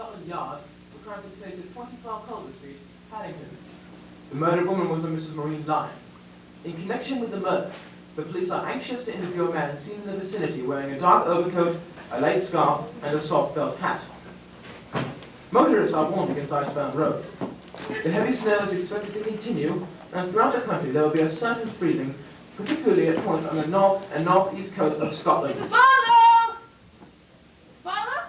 Scotland Yard for crime took place at 25 Culver Street, Paddington. The murdered woman was a Mrs. Maureen Lyon. In connection with the murder, the police are anxious to interview a man seen in the vicinity wearing a dark overcoat, a light scarf, and a soft felt hat. Motorists are warned against icebound roads. The heavy snow is expected to continue, and throughout the country there will be a certain freezing, particularly at points on the north and northeast coast of Scotland. Mrs. Barlow! Mrs. Barlow?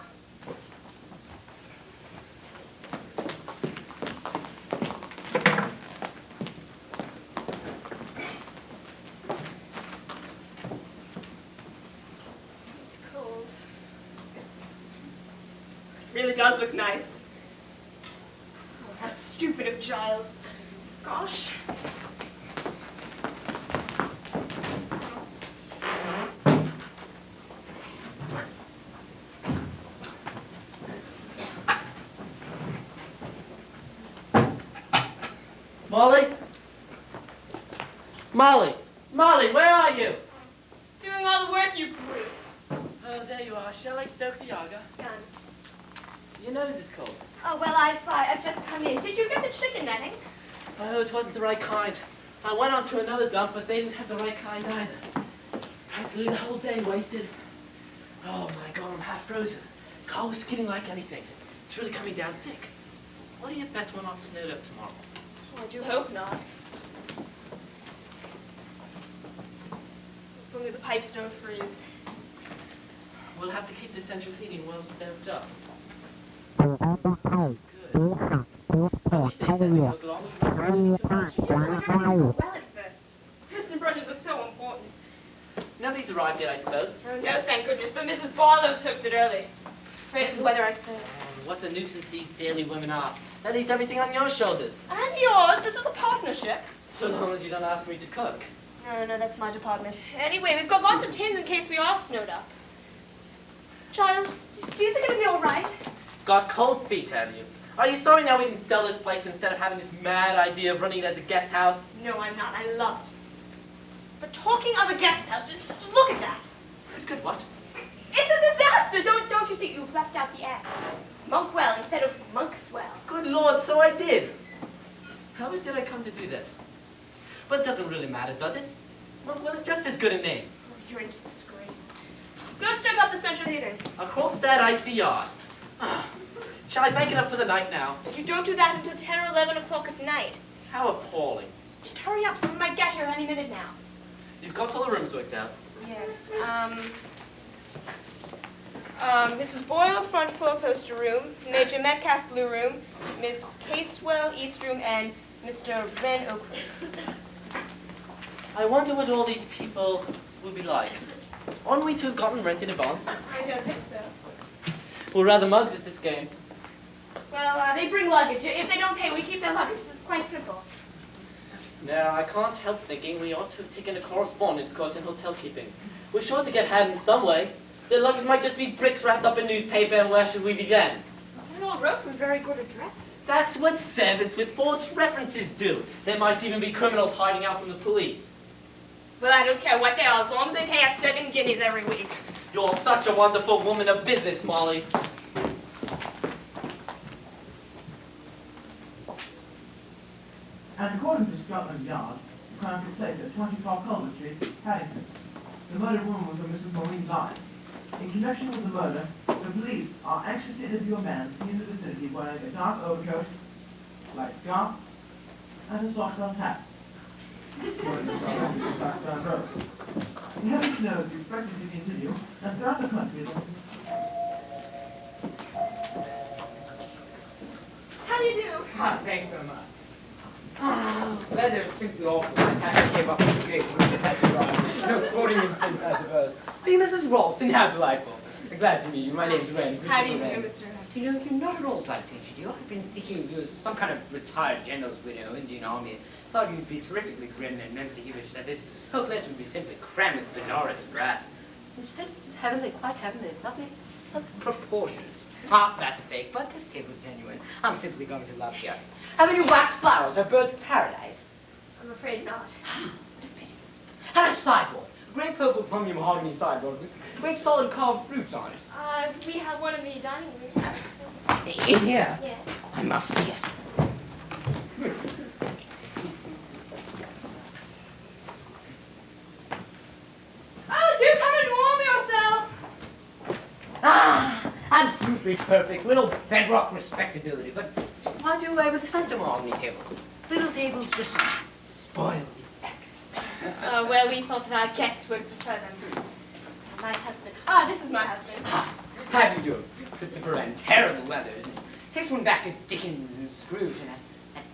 It's cold. It really does look nice. Oh, how stupid of Giles. Gosh. Molly? Molly! Molly, where are you? Doing all the work you grew. Oh, there you are. Shall I stoke the yaga? Done. Your nose is cold. Oh, well, I've just come in. Did you get the chicken netting? Oh, it wasn't the right kind. I went on to another dump, but they didn't have the right kind either. Practically the whole day wasted. Oh, my God, I'm half frozen. Car was skidding like anything. It's really coming down thick. What do you bet we're not snowed up tomorrow? Oh, I do hope not. If only the pipes don't freeze. We'll have to keep the central heating well stoked up. Good. I wish they said we took long. Well at first. Piston brushes are so important. Nobody's arrived yet, I suppose. Oh, no, thank goodness. But Mrs. Barlow's hooked it early. Afraid of the weather, I suppose. Oh, what a nuisance these daily women are. That leaves everything on your shoulders. And yours. This is a partnership. So long as you don't ask me to cook. No, that's my department. Anyway, we've got lots of tins in case we are snowed up. Giles, do you think it'll be all right? Got cold feet, have you? Are you sorry now we can sell this place instead of having this mad idea of running it as a guest house? No, I'm not. I love it. But talking of a guest house, just look at that. It's good, what? It's a disaster. Don't you see? You've left out the F. Monkwell instead of Monkswell. Good Lord, so I did. How did I come to do that? Well, it doesn't really matter, does it? Well, it's just as good a name. Oh, you're in disgrace. Go stoke up the central heating. Across that icy yard. Shall I bank it up for the night now? You don't do that until 10 or 11 o'clock at night. How appalling. Just hurry up. Someone might get here any minute now. You've got all the rooms worked out? Yes. Mrs. Boyle, front floor poster room. Major Metcalf, blue room. Miss Casewell, east room, and Mr. Wren, oak room. I wonder what all these people will be like. Aren't we to have gotten rent in advance? I don't think so. Or rather mugs at this game. Well, they bring luggage. If they don't pay, we keep their luggage. It's quite simple. Now, I can't help thinking we ought to have taken a correspondence course in hotel keeping. We're sure to get had in some way. The luggage might just be bricks wrapped up in newspaper, and where should we begin? We all wrote from very good addresses. That's what servants with forged references do. There might even be criminals hiding out from the police. Well, I don't care what they are, as long as they pay us 7 guineas every week. You're such a wonderful woman of business, Molly. And according to Scotland Yard, the crime took place at 24 Culver Street, Paddington. The murdered woman was a Mrs. Maureen Lyon. In connection with the murder, the police are anxious to interview a man seen in the vicinity wearing a dark overcoat, light scarf, and a soft felt hat. The heavy snow is expected to continue, and throughout the country, How do you do? Thanks so much. Weather is simply awful. I can't give up the gate with the heavy ride. No sporting instinct, I suppose. Hey, Mrs. Ralston, how delightful. Glad to meet you. My name's Wren. How do you do, Mr. Hunt? You know, you're not at all as I pictured you. I've been thinking of you as some kind of retired general's widow, Indian Army. Thought you'd be terrifically grim and memsahirish that this whole place would be simply crammed with Benares brass. Instead, it's heavenly, quite heavenly. Lovely proportions. Ah, that's fake, but this table's genuine. I'm simply going to love here. Have any wax flowers or birds of paradise? I'm afraid not. What a pity. Have a sideboard. A great purple plummy mahogany sideboard with great solid carved fruits on it. We have one in the dining room. Here. Yes. I must see it. Oh, do come and warm yourself. Ah, absolutely perfect. Little bedrock respectability. But why do away with the center mahogany table? Little tables just spoil the effect. Oh, well, we thought that our guests would prefer them. My husband. Ah, this is my husband. Ah, how do you do, Christopher? And terrible weather, isn't it? Takes one back to Dickens and Scrooge and that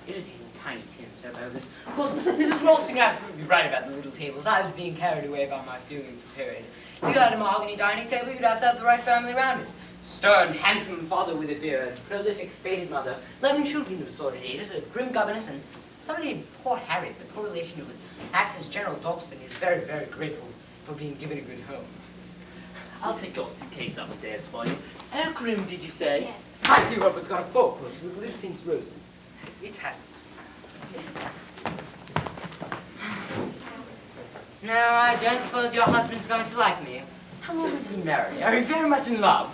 irritating Tiny Tim so about this. Of course, Mrs. Ralston, you're absolutely right about the little tables. I was being carried away by my feelings of period. If you had a mahogany dining table, you'd have to have the right family around it. Stern, handsome father with a beard, prolific, faded mother, 11 children of assorted ages, a grim governess, and somebody named Poor Harriet, the poor relation who was acts as General Dalton, and is very, very grateful for being given a good home. I'll take your suitcase upstairs for you. Oak room, did you say? Yes. I do hope it's got a fork with Littleton's roses. It hasn't. No, I don't suppose your husband's going to like me. How long have you been married? Are you very much in love?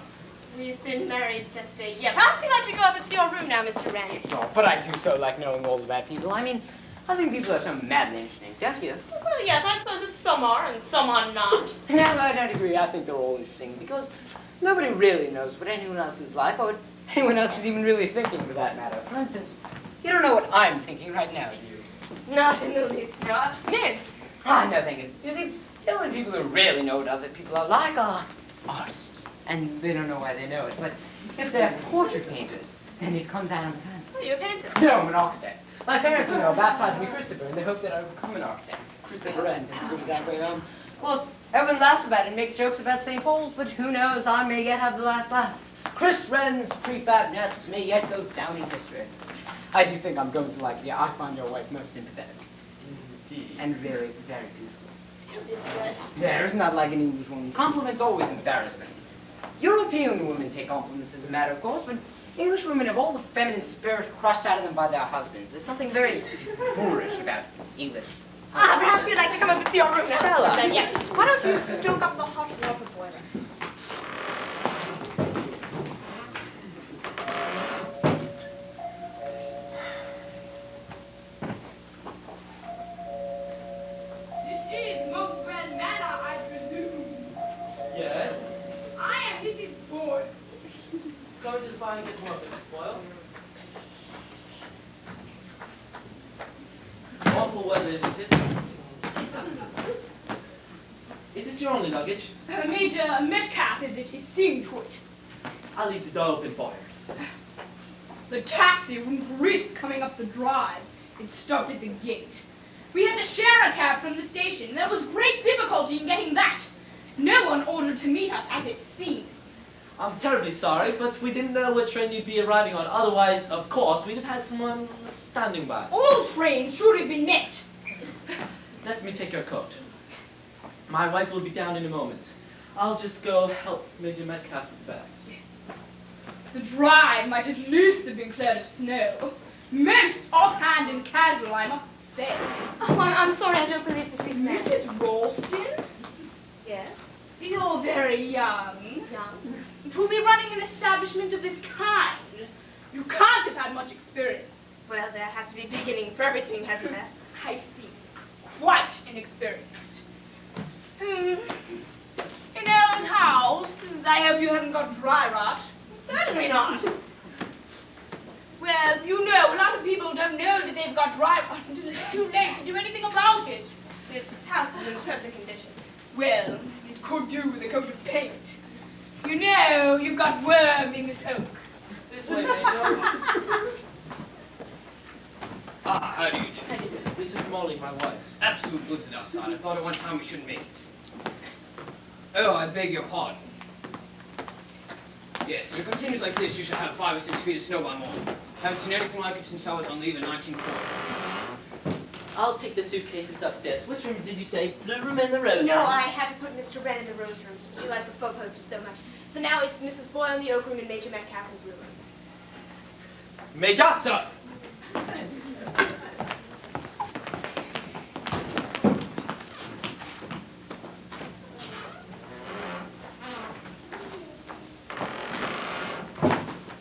We've been married just a year. Perhaps you'd like to go up and see your room now, Mr. Wren. No, but I do so like knowing all about people. I mean, I think people are so madly interesting, don't you? Well, yes, I suppose that some are and some are not. No, I don't agree. I think they're all interesting because nobody really knows what anyone else is like or what anyone else is even really thinking, for that matter. For instance, you don't know what I'm thinking right now, do you? Not in the least, no. Mint. Ah, no, thank you. You see, the only people who really know what other people are like are artists. And they don't know why they know it. But if they're portrait painters, then it comes out on the hand. Oh, you're a painter. No, I'm an architect. My parents, you know, baptized me Christopher, and they hope that I will become an architect. Christopher Wren, as good as that way home. Of course, everyone laughs about it and makes jokes about St. Paul's, but who knows, I may yet have the last laugh. Chris Wren's prefab nests may yet go down in history. I do think I'm going to like you. I find your wife most sympathetic. Indeed. And very, very beautiful. It's good. There, isn't that like an English woman? Compliments always embarrass them. European women take compliments as a matter of course, but English women have all the feminine spirit crushed out of them by their husbands. There's something very boorish about English. Ah, perhaps you'd like to come up and see your room now. Shall I? Then, yeah. Why don't you stoke up the hot water boiler? This is most well manner, I presume. Yes? I am Mrs. Boyle. Go into the fire and get some muffins, Boyle. Awful weather, isn't it? Is this your only luggage? Major Metcalf is it, is seeing to it. I'll leave the door open for you. The taxi wouldn't risk coming up the drive. It stopped at the gate. We had to share a cab from the station. There was great difficulty in getting that. No one ordered to meet us, as it seems. I'm terribly sorry, but we didn't know what train you'd be arriving on. Otherwise, of course, we'd have had someone standing by. All trains should have been met. Let me take your coat. My wife will be down in a moment. I'll just go help Major Metcalf with the bags. The drive might at least have been cleared of snow. Most offhand and casual, I must say. Oh, I'm sorry, I don't believe that we've met. Mrs. Ralston, Yes? you're very young. Young? To be running an establishment of this kind, you can't have had much experience. Well, there has to be a beginning for everything, hasn't there? I see. Quite inexperienced. In old house, I hope you haven't got dry rot. Certainly not. Well, you know, a lot of people don't know that they've got dry rot until it's too late to do anything about it. This house is in perfect condition. Well, it could do with a coat of paint. You know, you've got worm in this oak. This way, Major. Ah, how do you do? This is Molly, my wife. Absolute goods outside. I thought at one time we shouldn't make it. Oh, I beg your pardon. Yes, if it continues like this, you shall have 5 or 6 feet of snow by morning. Haven't seen anything like it since I was on leave in 1940. I'll take the suitcases upstairs. Which room did you say? Blue room and the rose No, room? I had to put Mr. Wren in the rose room. He liked the faux poster so much. So now it's Mrs. Boyle in the oak room and Major Metcalf in the blue room. Major! Sir!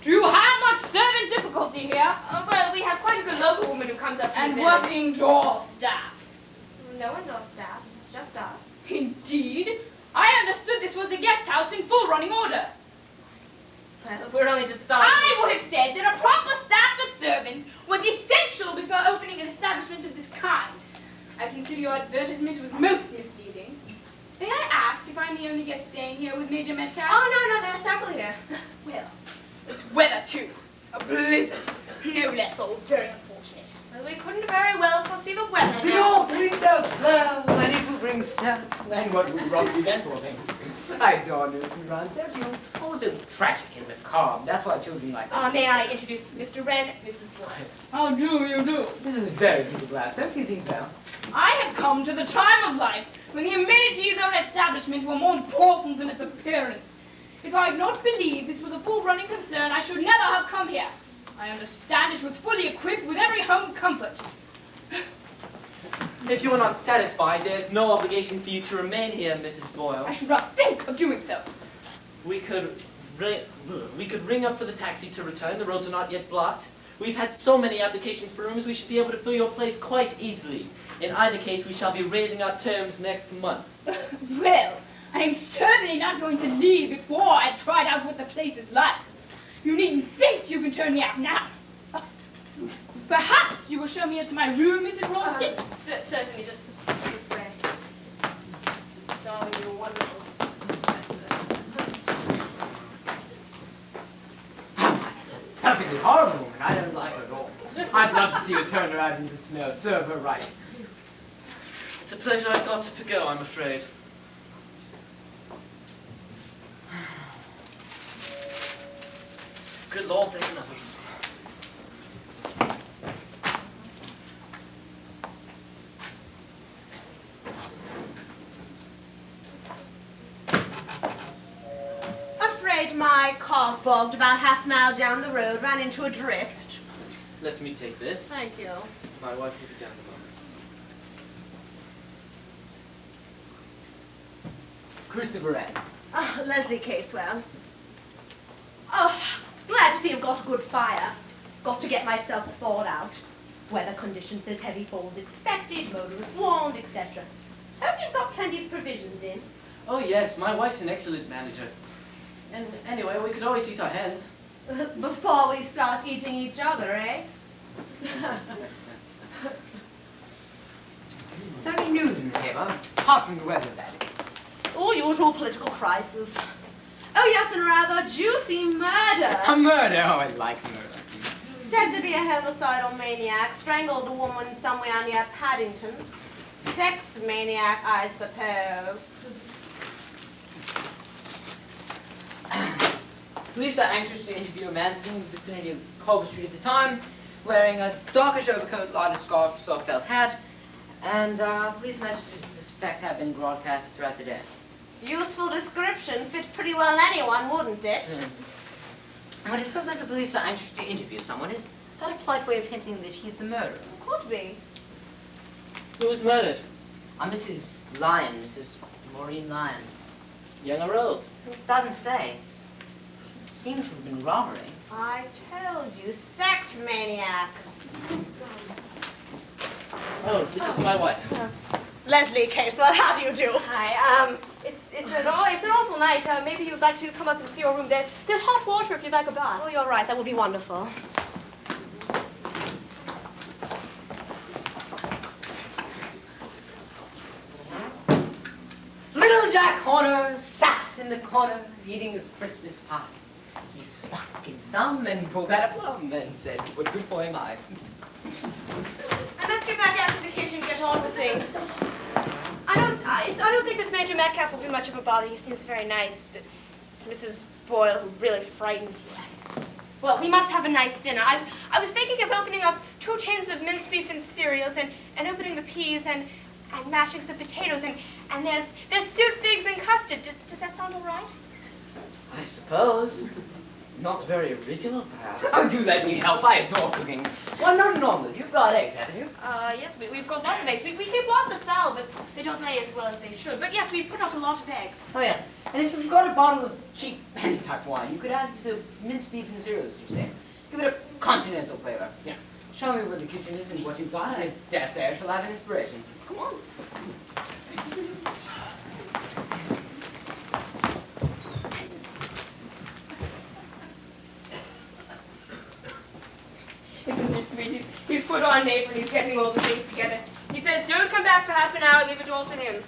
Do you have difficulty here? Well, we have quite a good local woman who comes up to And the what village. indoor staff? No one knows staff, just us. Indeed. I understood this was a guest house in full running order. Well, we're only just starting. I would have said that a proper staff of servants was essential before opening an establishment of this kind. I consider your advertisement was most misleading. May I ask if I'm the only guest staying here with Major Metcalf? Oh, no, there are several here. Well, this weather too. A blizzard. No less all very unfortunate. Well, we couldn't very well foresee the weather now. No, please don't blow, and it will bring snow. And what would wrong with that thing? I don't know, Mr. Ron, don't you? Also tragic and macabre. That's why children like May I introduce Mr. Wren, Mrs. Boyle? How do you do? This is a very beautiful glass, don't you think so? I have come to the time of life when the amenities of an establishment were more important than its appearance. If I had not believed this was a full-running concern, I should never have come here. I understand it was fully equipped with every home comfort. If you are not satisfied, there's no obligation for you to remain here, Mrs. Boyle. I should not think of doing so. We could ring up for the taxi to return. The roads are not yet blocked. We've had so many applications for rooms, we should be able to fill your place quite easily. In either case, we shall be raising our terms next month. Well, I am certainly not going to leave before I've tried out what the place is like. You needn't think you can turn me out now. Perhaps you will show me into my room, Mrs. Ralston? Certainly, just this way. Darling, you're wonderful. That's a perfectly horrible woman. I don't like her at all. I'd love to see her turn around in the snow. Serve her right. It's a pleasure I've got to forgo, I'm afraid. Good Lord, there's another. Afraid my car's bogged about half a mile down the road, ran into a drift. Let me take this. Thank you. My wife will be down in a moment. Christopher Wren. Leslie Casewell. Oh, glad to see you've got a good fire. Got to get myself thawed out. Weather conditions says heavy falls expected, motorists warned, etc. Hope you've got plenty of provisions in. Oh yes, my wife's an excellent manager. And anyway, we could always eat our hands. Before we start eating each other, eh? Is there any news in the paper? Apart from the weather, that is. All usual political crisis. Oh yes, and rather juicy murder. A murder? Oh, I like murder. Said to be a homicidal maniac, strangled a woman somewhere near Paddington. Sex maniac, I suppose. Police are anxious to interview a man seen in the vicinity of Culver Street at the time, wearing a darkish overcoat, large scarf, soft felt hat, and police messages to the suspect have been broadcast throughout the day. Useful description. Fit pretty well anyone, wouldn't it? When it says that the police are anxious to interview someone, is that a polite way of hinting that he's the murderer? Could be. Who was murdered? Mrs. Lyon, Mrs. Maureen Lyon. Young or old? It doesn't say. It seems to have been robbery. I told you, sex maniac. Oh, this is my wife. Leslie Casewell, how do you do? Hi, it's an awful night. Maybe you'd like to come up and see your room. There's hot water if you'd like a bath. Oh, you're right. That would be wonderful. Little Jack Horner sat in the corner eating his Christmas pie. He stuck his thumb and pulled out a plum and said, "What good boy am I?" I must get back out to the kitchen and get on with things. I don't think that Major Metcalf will be much of a bother. He seems very nice, but it's Mrs. Boyle who really frightens you. Well, we must have a nice dinner. I was thinking of opening up 2 tins of minced beef and cereals and opening the peas and mashing some potatoes and there's stewed figs and custard. Does that sound all right? I suppose. Not very original, perhaps. Oh, do let me help. I adore cooking. Well, not an omelet. You've got eggs, haven't you? Yes, we've got lots of eggs. We keep lots of fowl, but they don't lay as well as they should. But yes, we put up a lot of eggs. Oh, yes. And if you've got a bottle of cheap penny-type wine, you could add it to the minced beef and cereals, you say. Give it a continental Show me where the kitchen is and what you've got. I dare say I shall have an inspiration. Come on. Isn't he sweet? He's put on apron, he's getting all the things together. He says, don't come back for half an hour, leave it all to him.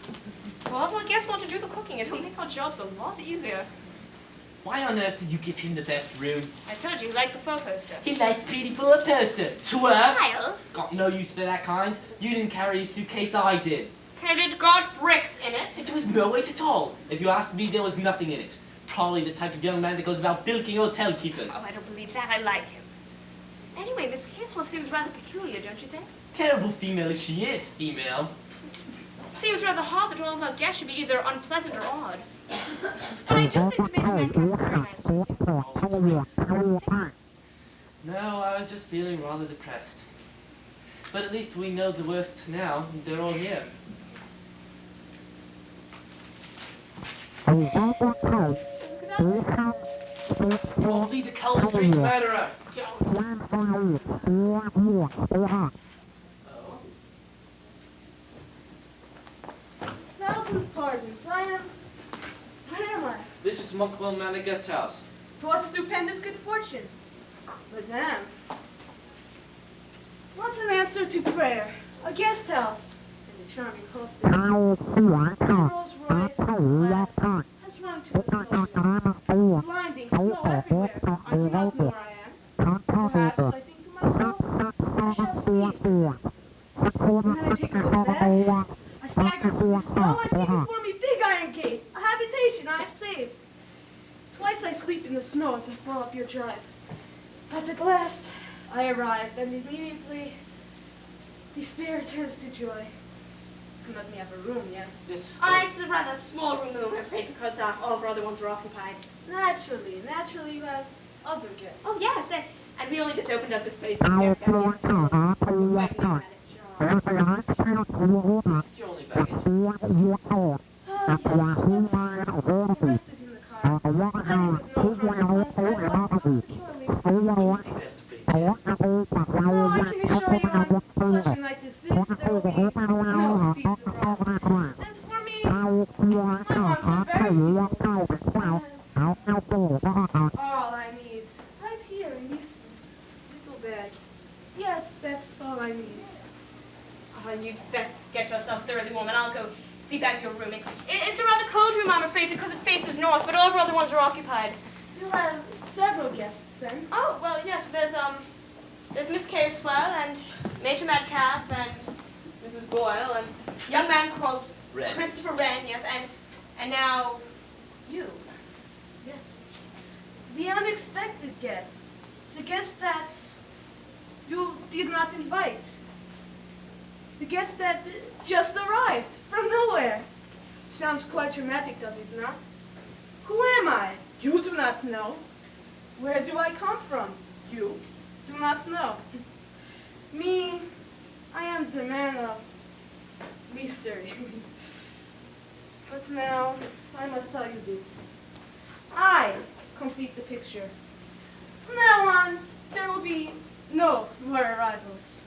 Well, I guess we'll have to do the cooking. It'll make our jobs a lot easier. Why on earth did you give him the best room? I told you, he liked the four poster. He liked pretty full of toaster. Twerp! Giles? Got no use for that kind. You didn't carry a suitcase, I did. And it got bricks in it. It was no weight at all. If you asked me, there was nothing in it. Probably the type of young man that goes about bilking hotel keepers. Oh, I don't believe that. I like him. Anyway, Miss Caswell seems rather peculiar, don't you think? Terrible female if she is female. It just seems rather hard that all of our guests should be either unpleasant or odd. But I do think the Major Man is very nice. No, I was just feeling rather depressed. But at least we know the worst now. They're all here. Probably the Culver Street murderer. Thousand pardons. Where am I? This is Monkwell Manor Guest House. What stupendous good fortune. Madame. What's an answer to prayer? A guest house. And a charming hostess. Rolls Royce glass has run to a snow. Blinding snow everywhere. I do not know where I am. Perhaps I think to myself, I shall feast. And then I take a look back. I stagger through the snow. I see before me big iron gates. A habitation I have saved. Twice I sleep in the snow as I fall up your drive. But at last I arrive, and immediately despair turns to joy. You let me have a room, yes? This It's a rather small room, I'm afraid, because all of our other ones are occupied. Naturally you have other guests. Oh, yes, and we only just opened up this place. Quite new at it, sure. This is your only baggage. Oh, yes, but the rest is in the car. Hundreds of notes runs alongside what comes securely. I think that's the big deal. Oh, I can assure you on such a night as this, there will be no thieves around. And for me, my wants are very simple. All I need, right here in this little bag. Yes, that's all I need. Oh, and you'd best get yourself thoroughly warm, and I'll go see that your room. It's a rather cold room, I'm afraid, because it faces north, but all of our other ones are occupied. You'll have several guests then. Oh, well, yes, there's Miss Caswell, and Major Madcap, and Mrs. Boyle, and a young man called Wren. Christopher Wren, yes, and now you. Yes. The unexpected guest. The guest that you did not invite. The guest that just arrived from nowhere. Sounds quite dramatic, does it not? Who am I? You do not know. Where do I come from? You do not know. Me, I am the man of mystery. But now, I must tell you this. I complete the picture. From now on, there will be no more arrivals.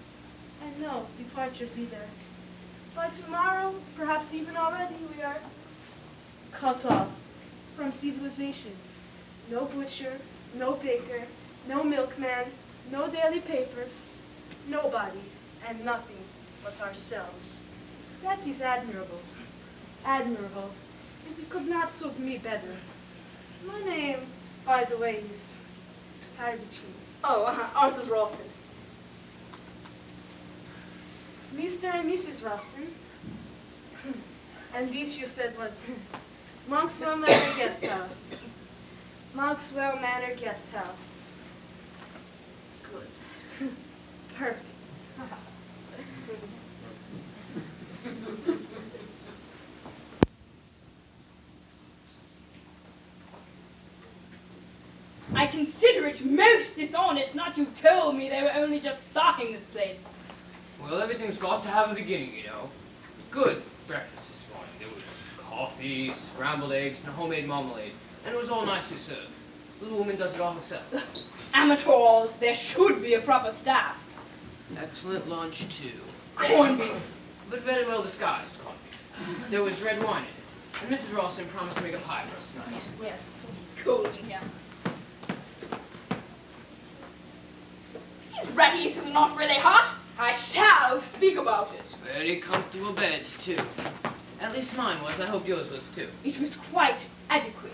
And no departures either. By tomorrow, perhaps even already, we are cut off from civilization. No butcher, no baker, no milkman, no daily papers, nobody, and nothing but ourselves. That is admirable. Admirable. And it could not suit me better. My name, by the way, is Hardichy. Oh, ours is Ralston. Mr. and Mrs. Rustin. And this, you said, was Monkswell Manor Guest House. Monkswell Manor Guest House. Good. Perfect. I consider it most dishonest not to tell me they were only just starting this place. Well, everything's got to have a beginning, you know. Good breakfast this morning. There was coffee, scrambled eggs, and homemade marmalade. And it was all nicely served. The little woman does it all herself. Amateurs, there should be a proper staff. Excellent lunch, too. Corned beef. But very well disguised corned beef. There was red wine in it, and Mrs. Ralston promised to make a pie for us tonight. Yes, it's cold in here. These ratties is not really hot. I shall speak about it. Very comfortable beds, too. At least mine was. I hope yours was, too. It was quite adequate.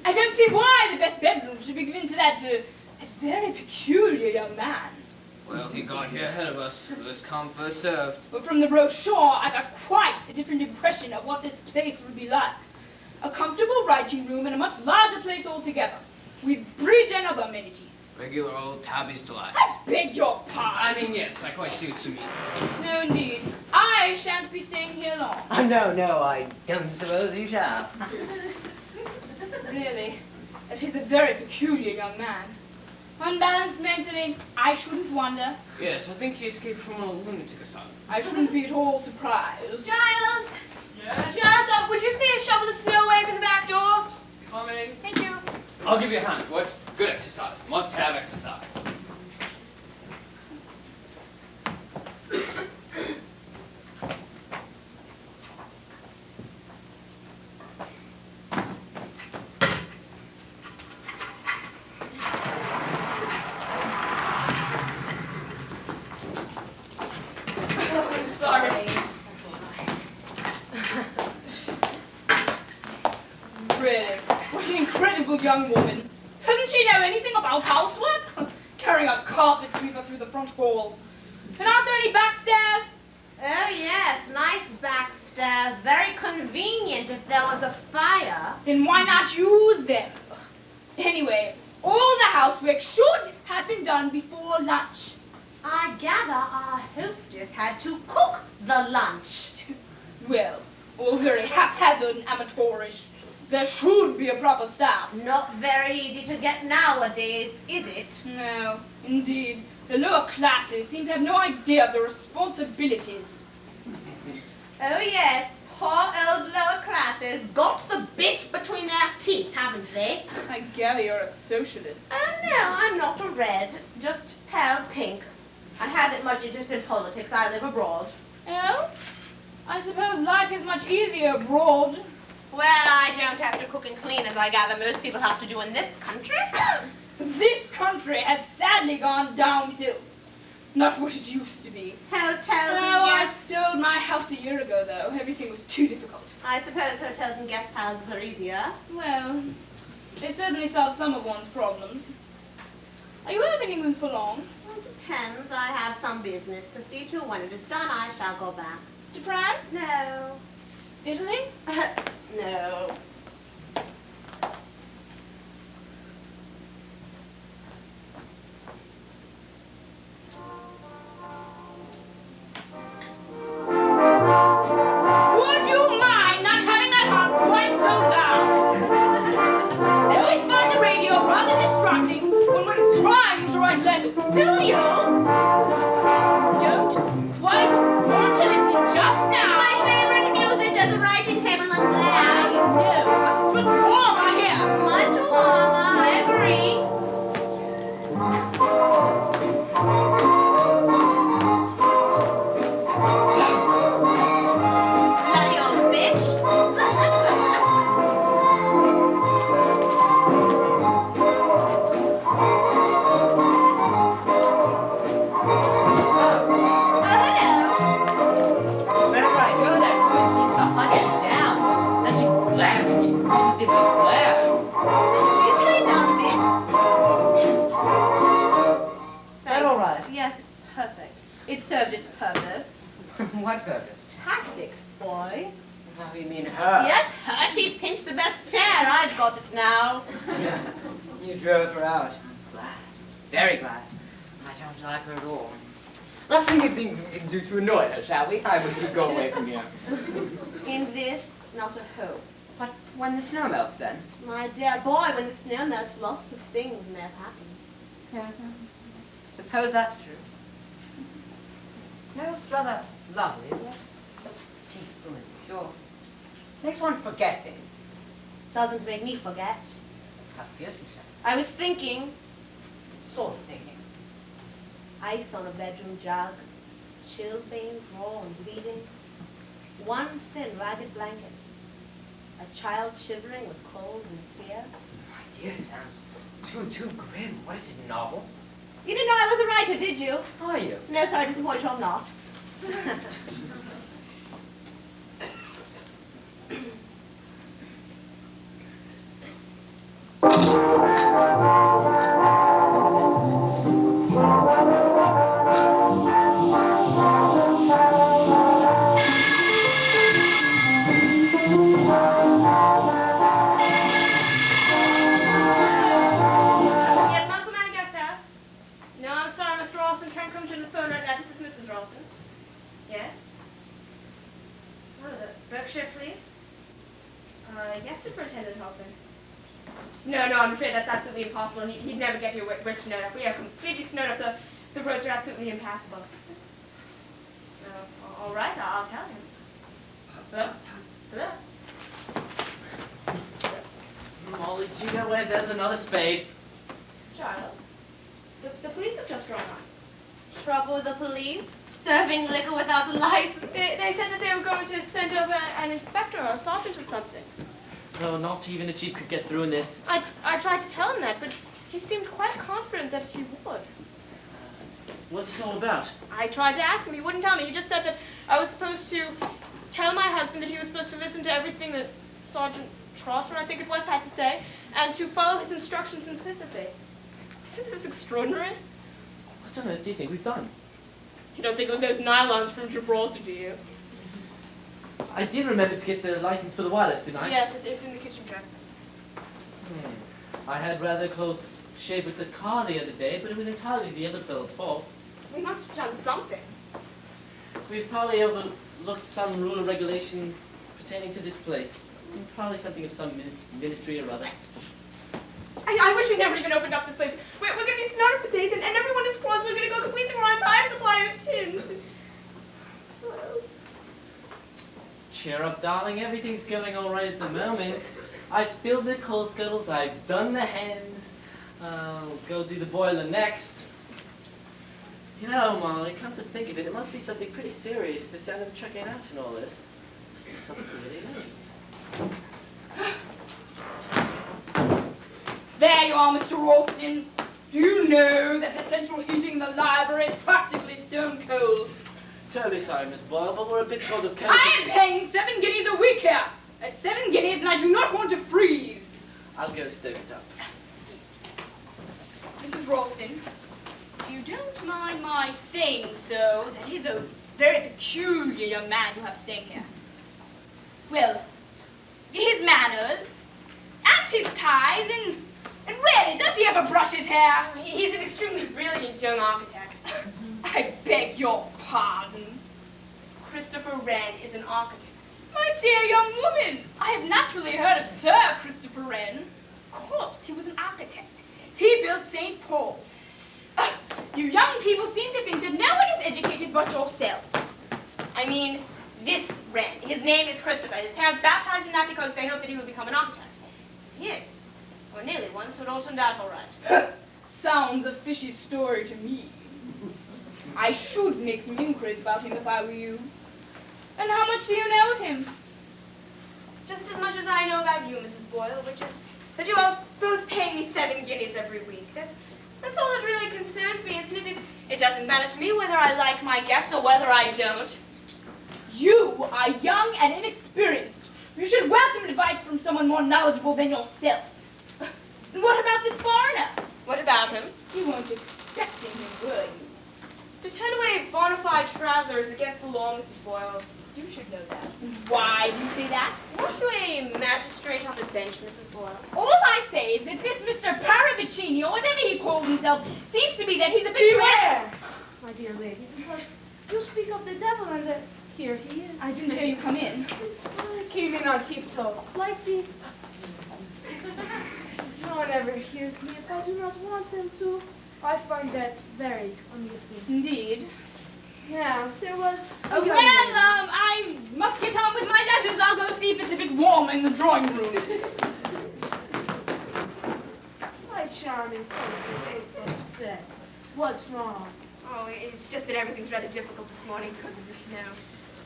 I don't see why the best bedroom should be given to that very peculiar young man. Well, he got here ahead of us. First come, first served. But from the brochure, I got quite a different impression of what this place would be like. A comfortable writing room and a much larger place altogether, with bridge and other amenities. Regular old Tabby's delight. I beg your I pardon. mean, yes, I quite see what you mean. No, indeed. I shan't be staying here long. No, I don't suppose you shall. Really, that is a very peculiar young man. Unbalanced mentally, I shouldn't wonder. Yes, I think he escaped from a lunatic asylum. I shouldn't be at all surprised. Giles! Yes? Giles, would you please shovel the snow away from the back door? Coming. Thank you. I'll give you a hand for it. Good exercise. Must have exercise. I'm sorry. Really, what an incredible young woman. Doesn't she know anything about housework? Carrying a carpet sweeper through the front hall. And aren't there any back stairs? Oh, yes, nice back stairs. Very convenient if there was a fire. Then why not use them? Anyway, all the housework should have been done before lunch. I gather our hostess had to cook the lunch. Well, all very haphazard and amateurish. There should be a proper staff. Not very easy to get nowadays, is it? No, indeed. The lower classes seem to have no idea of their responsibilities. Oh, yes, poor old lower classes got the bit between their teeth, haven't they? I gather you're a socialist. Oh, no, I'm not a red, just pale pink. I haven't much interest in politics. I live abroad. Oh? I suppose life is much easier abroad. Well, I don't have to cook and clean as I gather most people have to do in this country. This country has sadly gone downhill. Not what it used to be. Hotels Oh, and I guest... sold my house a year ago, though. Everything was too difficult. I suppose hotels and guest houses are easier. Well, they certainly solve some of one's problems. Are you out of England for long? Well, it depends. I have some business to see to. When it is done, I shall go back. To France? No. Italy? No. Would you mind not having that harp quite so loud? I always find the radio rather distracting when we're trying to write letters. Do you? Don't quite want to listen just now. My favorite music does a writing table in I there. know. It's much warmer here. Much warmer, I agree. Bloody old bitch. Oh, hello. Whenever I go, that room seems to hunt me down. Then she glares at me, different glares. You turn it down a bit. That all right? Yes, it's perfect. It served its purpose. What purpose? Tactics, boy. Oh, you mean her? Yes, her. She pinched the best chair. I've got it now. You drove her out. Glad. Very glad. I don't like her at all. Let's think of things we can do to annoy her, shall we? I wish you'd go away from here. In this, not a hope. But when the snow melts, then? My dear boy, when the snow melts, lots of things may have happened. Suppose that's true. Snow's rather lovely, isn't it? So peaceful and pure. Makes one forget things. Doesn't make me forget. How fierce you say. I was thinking. Sort of thinking. ice on a bedroom jug, chill veins raw and bleeding, one thin, ragged blanket, a child shivering with cold and fear. My dear, it sounds too grim. What is it, a novel? You didn't know I was a writer, did you? Are you? No, sorry, disappoint you, I'm not. Yes, Mousetrap Man guest house. No, I'm sorry, Mr. Ralston can't come to the phone right now. This is Mrs. Ralston. Yes? Oh, the Berkshire Police? Yes, Superintendent Hoffman. No, I'm afraid that's absolutely impossible. He'd never get here. We're snowed up. We are completely snowed up. The roads are absolutely impassable. All right, I'll tell him. Hello? Hello? Molly, do you know where there's another spade? Charles? The police have just drawn on. Trouble with the police? Serving liquor without a license? They said that they were going to send over an inspector or a sergeant or something. No, not even a jeep could get through in this. I tried to tell him that, but he seemed quite confident that he would. What's it all about? I tried to ask him. He wouldn't tell me. He just said that I was supposed to tell my husband that he was supposed to listen to everything that Sergeant Trotter, I think it was, had to say, and to follow his instructions implicitly. Isn't this extraordinary? What on earth do you think we've done? You don't think it was those nylons from Gibraltar, do you? I did remember to get the license for the wireless, didn't I? Yes, it's in the kitchen dresser. I had rather close shave with the car the other day, but it was entirely the other fellow's fault. We must have done something. We've probably overlooked some rule or regulation pertaining to this place. Probably something of some ministry or other. I wish we never even opened up this place. We're going to be snowed up for days, and everyone is cross. We're going to go completely through our entire supply of tins. What else? Cheer up, darling. Everything's going all right at the moment. I've filled the coal scuttles. I've done the hens. I'll go do the boiler next. You know, Molly, come to think of it, it must be something pretty serious to send them checking out and all this. It must be something really urgent. There you are, Mr. Ralston. Do you know that the central heating in the library is practically stone cold? Terribly sorry, Miss Boyle, but we're a bit short of I am paying 7 guineas a week here. At 7 guineas, and I do not want to freeze. I'll go stoke it up. Mrs. Ralston, if you don't mind my saying so, that is a very peculiar young man you have staying here. Well, his manners, and his ties, and really, does he ever brush his hair? He's an extremely brilliant young architect. I beg your pardon. Christopher Wren is an architect. My dear young woman, I have naturally heard of Sir Christopher Wren. Of course, he was an architect. He built St. Paul's. You young people seem to think that no one is educated but yourself. I mean, this Wren. His name is Christopher. His parents baptized him that because they hoped that he would become an architect. He is. Or nearly one, so it all turned out all right. Sounds a fishy story to me. I should make some inquiries about him if I were you. And how much do you know of him? Just as much as I know about you, Mrs. Boyle, which is that you all both pay me 7 guineas every week. That's all that really concerns me, isn't it? It doesn't matter to me whether I like my guests or whether I don't. You are young and inexperienced. You should welcome advice from someone more knowledgeable than yourself. And what about this foreigner? What about him? You weren't expecting him, were you? To turn away bona fide travelers against the law, Mrs. Boyle. You should know that. Why do you say that? Weren't you a magistrate on the bench, Mrs. Boyle? All I say is that this Mr. Paravicini, or whatever he calls himself, seems to be that he's a bit... Beware, my dear lady, because you speak of the devil and here he is. I didn't hear you come in. I came in on tiptoe, like this. No one ever hears me if I do not want them to. I find that very amusing. Indeed. Yeah, there was... Well, I must get on with my letters. I'll go see if it's a bit warm in the drawing room. My charming face is so upset. What's wrong? Oh, it's just that everything's rather difficult this morning because of the snow.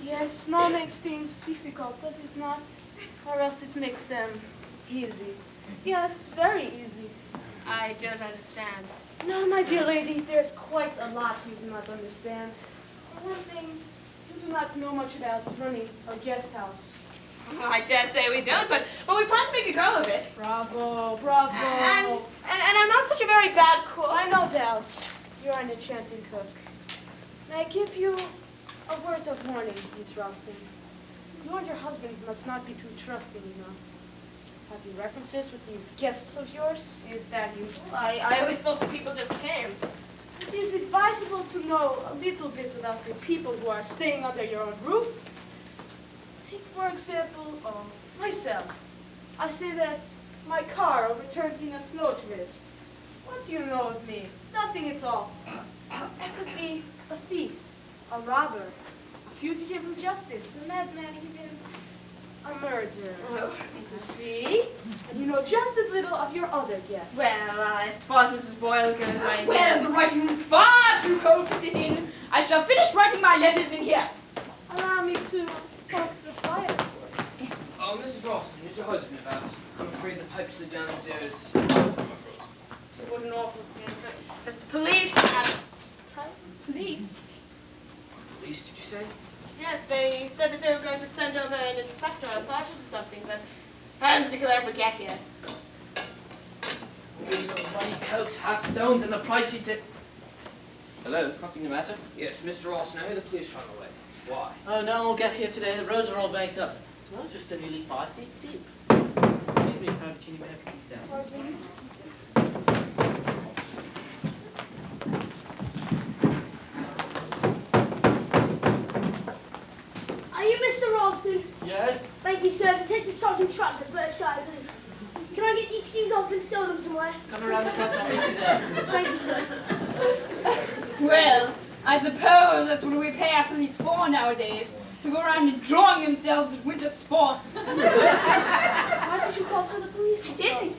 Yes, snow makes things difficult, does it not? Or else it makes them easy. Yes, very easy. I don't understand. No, my dear lady, there's quite a lot you do not understand. For one thing, you do not know much about running a guest house. Well, I dare say we don't, but we plan to make a go of it. Bravo, bravo. And I'm not such a very bad cook. I no doubt you're an enchanting cook. May I give you a word of warning, Miss Ralston? You and your husband must not be too trusting, you know. Have you references with these guests of yours? Is that usual? I always thought that people just came. It is advisable to know a little bit about the people who are staying under your own roof. Take, for example, myself. I say that my car overturns in a snowdrift. What do you know of me? Nothing at all. I could be a thief, a robber, a fugitive from justice, a madman, even a murderer. Oh. You see? And you know just as little of your other guests. Well, as far as Mrs. Boyle goes, I know. Well, the writing room's far too cold to sit in. I shall finish writing my letters in here. Allow me to poke the fire. Oh, Mrs. Ralston, is your husband about? I'm afraid the pipes are downstairs. What an awful thing. There's the police. Police? Police, did you say? Yes, they said that they were going to send over an inspector or a sergeant or something, but I don't think they'll ever get here. Money, cokes, half stones, and the price he's did. Hello, something the matter? Yes, Mr. Ralston, I hear the police run away. Why? Oh, no one will get here today. The roads are all banked up. The roads are still nearly 5 feet deep. Excuse me, Cappuccini, may I have to keep down? Are you Mr. Ralston? Yes? Thank you, sir. Take the Sergeant Truck at Berkshire Police. Can I get these keys off and stow them somewhere? Come around the front, I'll meet you there. Thank you, sir. Well, I suppose that's what we pay our police for nowadays. To go around enjoying themselves at winter sports. Why did you call for the police? I didn't.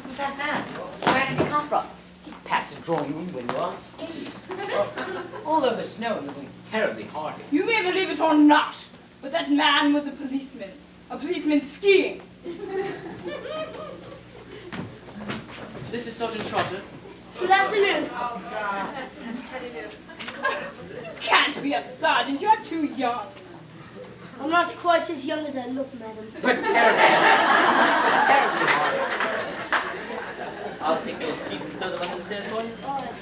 Who's that man? Where did he come from? He passed the drawing room window on skis. All over snow and looking terribly hardy. You may believe it or not, but that man was a policeman. A policeman skiing. This is Sergeant Trotter. Good afternoon. Can't be a sergeant, you're too young. I'm not quite as young as I look, madam. But terribly hardy. I'll take those keys and stow them under the stairs for you. All right.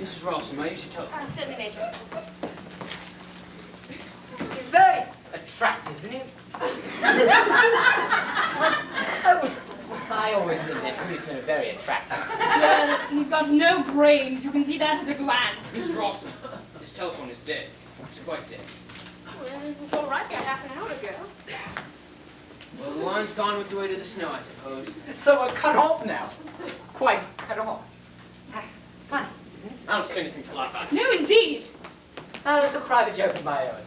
Mrs. Ralston, may I use your telephone? Certainly, Major. He's very attractive, isn't he? I always think that policemen are very attractive. Well, he's got no brains, you can see that at a glance. Mrs. Ralston, this telephone is dead. It's quite dead. Well, it was all right about half an hour ago. Well, the line's gone with the weight of the snow, I suppose. So we're cut off now. Quite cut off. That's funny, isn't it? I don't see anything to laugh at. No, indeed. It's a private joke of my own.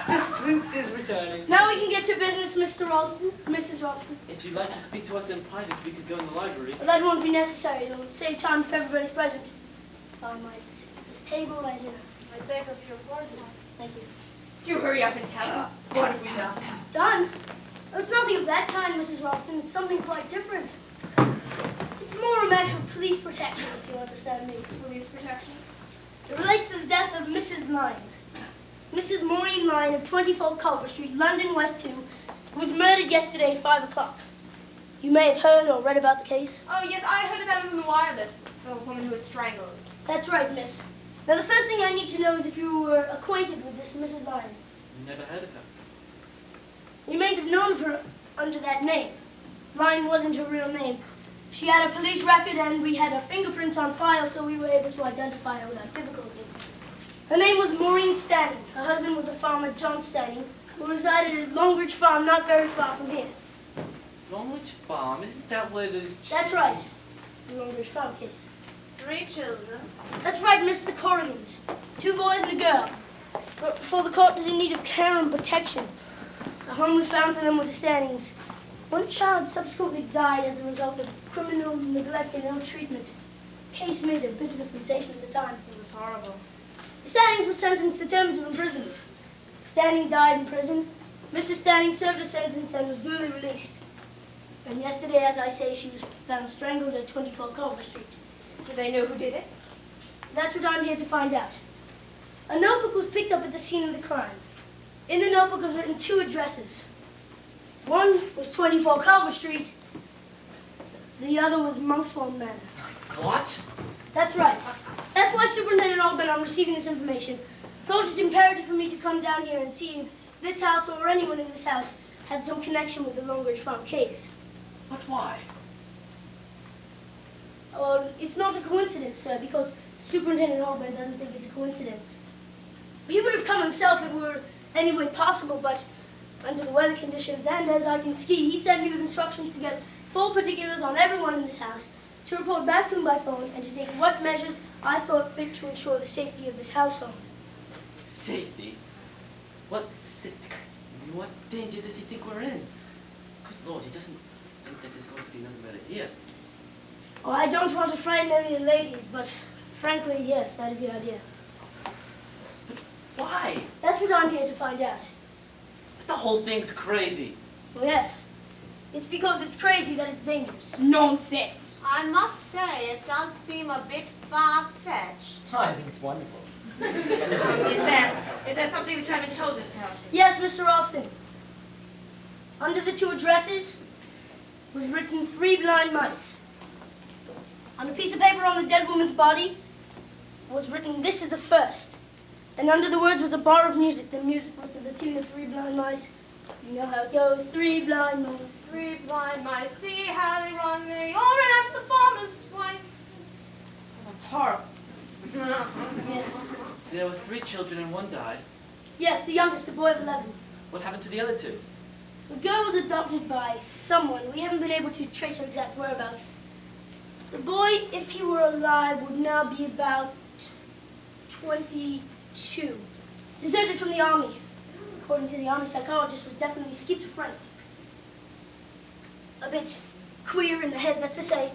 This sleuth is returning. Now we can get to business, Mr. Ralston. Mrs. Ralston. If you'd like to speak to us in private, we could go in the library. Well, that won't be necessary. It'll save time if everybody's present. I might sit at this table right here. I beg of your pardon. Thank you. Do hurry up and tell us. What have we done? Done? Oh, it's nothing of that kind, Mrs. Ralston. It's something quite different. It's more a matter of police protection, if you understand me. Police protection? It relates to the death of Mrs. Lyne. Mrs. Maureen Lyne of 24 Culver Street, London, West 2, who was murdered yesterday at 5 o'clock. You may have heard or read about the case. Oh, yes, I heard about it on the wireless. The woman who was strangled. That's right, miss. Now, the first thing I need to know is if you were acquainted with this Mrs. Lyne. Never heard of her. You may have known of her under that name. Lyne wasn't her real name. She had a police record and we had her fingerprints on file, so we were able to identify her without difficulty. Her name was Maureen Stanning. Her husband was a farmer, John Stanning, who resided at Longridge Farm, not very far from here. Longridge Farm? Isn't that where there's... That's right. The Longridge Farm case. 3 children. That's right, Mr. Corrigans. 2 boys and a girl. But before the court was in need of care and protection, a home was found for them with the Stannings. One child subsequently died as a result of criminal neglect and ill treatment. The case made a bit of a sensation at the time. It was horrible. The Stannings were sentenced to terms of imprisonment. Stanning died in prison. Mrs. Stanning served a sentence and was duly released. And yesterday, as I say, she was found strangled at 24 Culver Street. Do they know who did it? That's what I'm here to find out. A notebook was picked up at the scene of the crime. In the notebook was written 2 addresses. One was 24 Culver Street. The other was Monkswell Manor. What? That's right. That's why Superintendent Altman, on receiving this information, thought it imperative for me to come down here and see if this house or anyone in this house had some connection with the Longridge Farm case. But why? Well, it's not a coincidence, sir, because Superintendent Altman doesn't think it's a coincidence. He would have come himself if it were any way possible, but under the weather conditions and as I can ski, he sent me with instructions to get full particulars on everyone in this house, to report back to him by phone, and to take what measures I thought fit to ensure the safety of this household. Safety? What danger does he think we're in? Good Lord, he doesn't think that there's going to be another murder here. Oh, I don't want to frighten any of the ladies, but frankly, yes, that is the idea. But why? That's what I'm here to find out. The whole thing's crazy. Well, yes. It's because it's crazy that it's dangerous. Nonsense. I must say, it does seem a bit far-fetched. I think it's wonderful. Is that something that you haven't told us, Helen? Yes, Mr. Austin. Under the 2 addresses was written 3 blind mice. On a piece of paper on the dead woman's body was written, "This is the first." And under the words was a bar of music. The music was to the tune of 3 blind mice. You know how it goes. 3 blind mice. 3 blind mice, see how they run. They all ran after the farmer's wife. Oh, that's horrible. Yes. There were 3 children and 1 died. Yes, the youngest, a boy of 11. What happened to the other 2? The girl was adopted by someone. We haven't been able to trace her exact whereabouts. The boy, if he were alive, would now be about 22. Deserted from the army. According to the army psychologist, was definitely schizophrenic. A bit queer in the head, that's to say.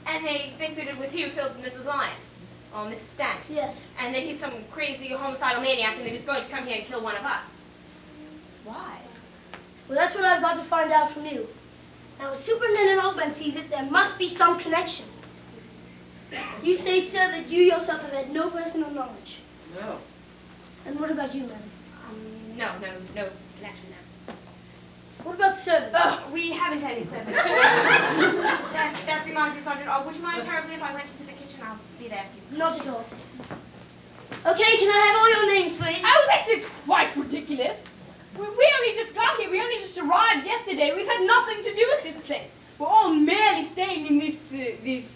And they think that it was he who killed Mrs. Lyon, or Mrs. Stanley. Yes. And that he's some crazy homicidal maniac and that he's going to come here and kill one of us. Why? Well, that's what I've got to find out from you. Now, as Superintendent Altman sees it, there must be some connection. You state, sir, that you yourself have had no personal knowledge. No. And what about you, madam? No connection now. What about servants? We haven't any servants. that reminds me, Sergeant. Would you mind terribly if I went into the kitchen? I'll be there for you. Not at all. Okay, can I have all your names, please? Oh, this is quite ridiculous. We only just got here. We only just arrived yesterday. We've had nothing to do with this place. We're all merely staying in this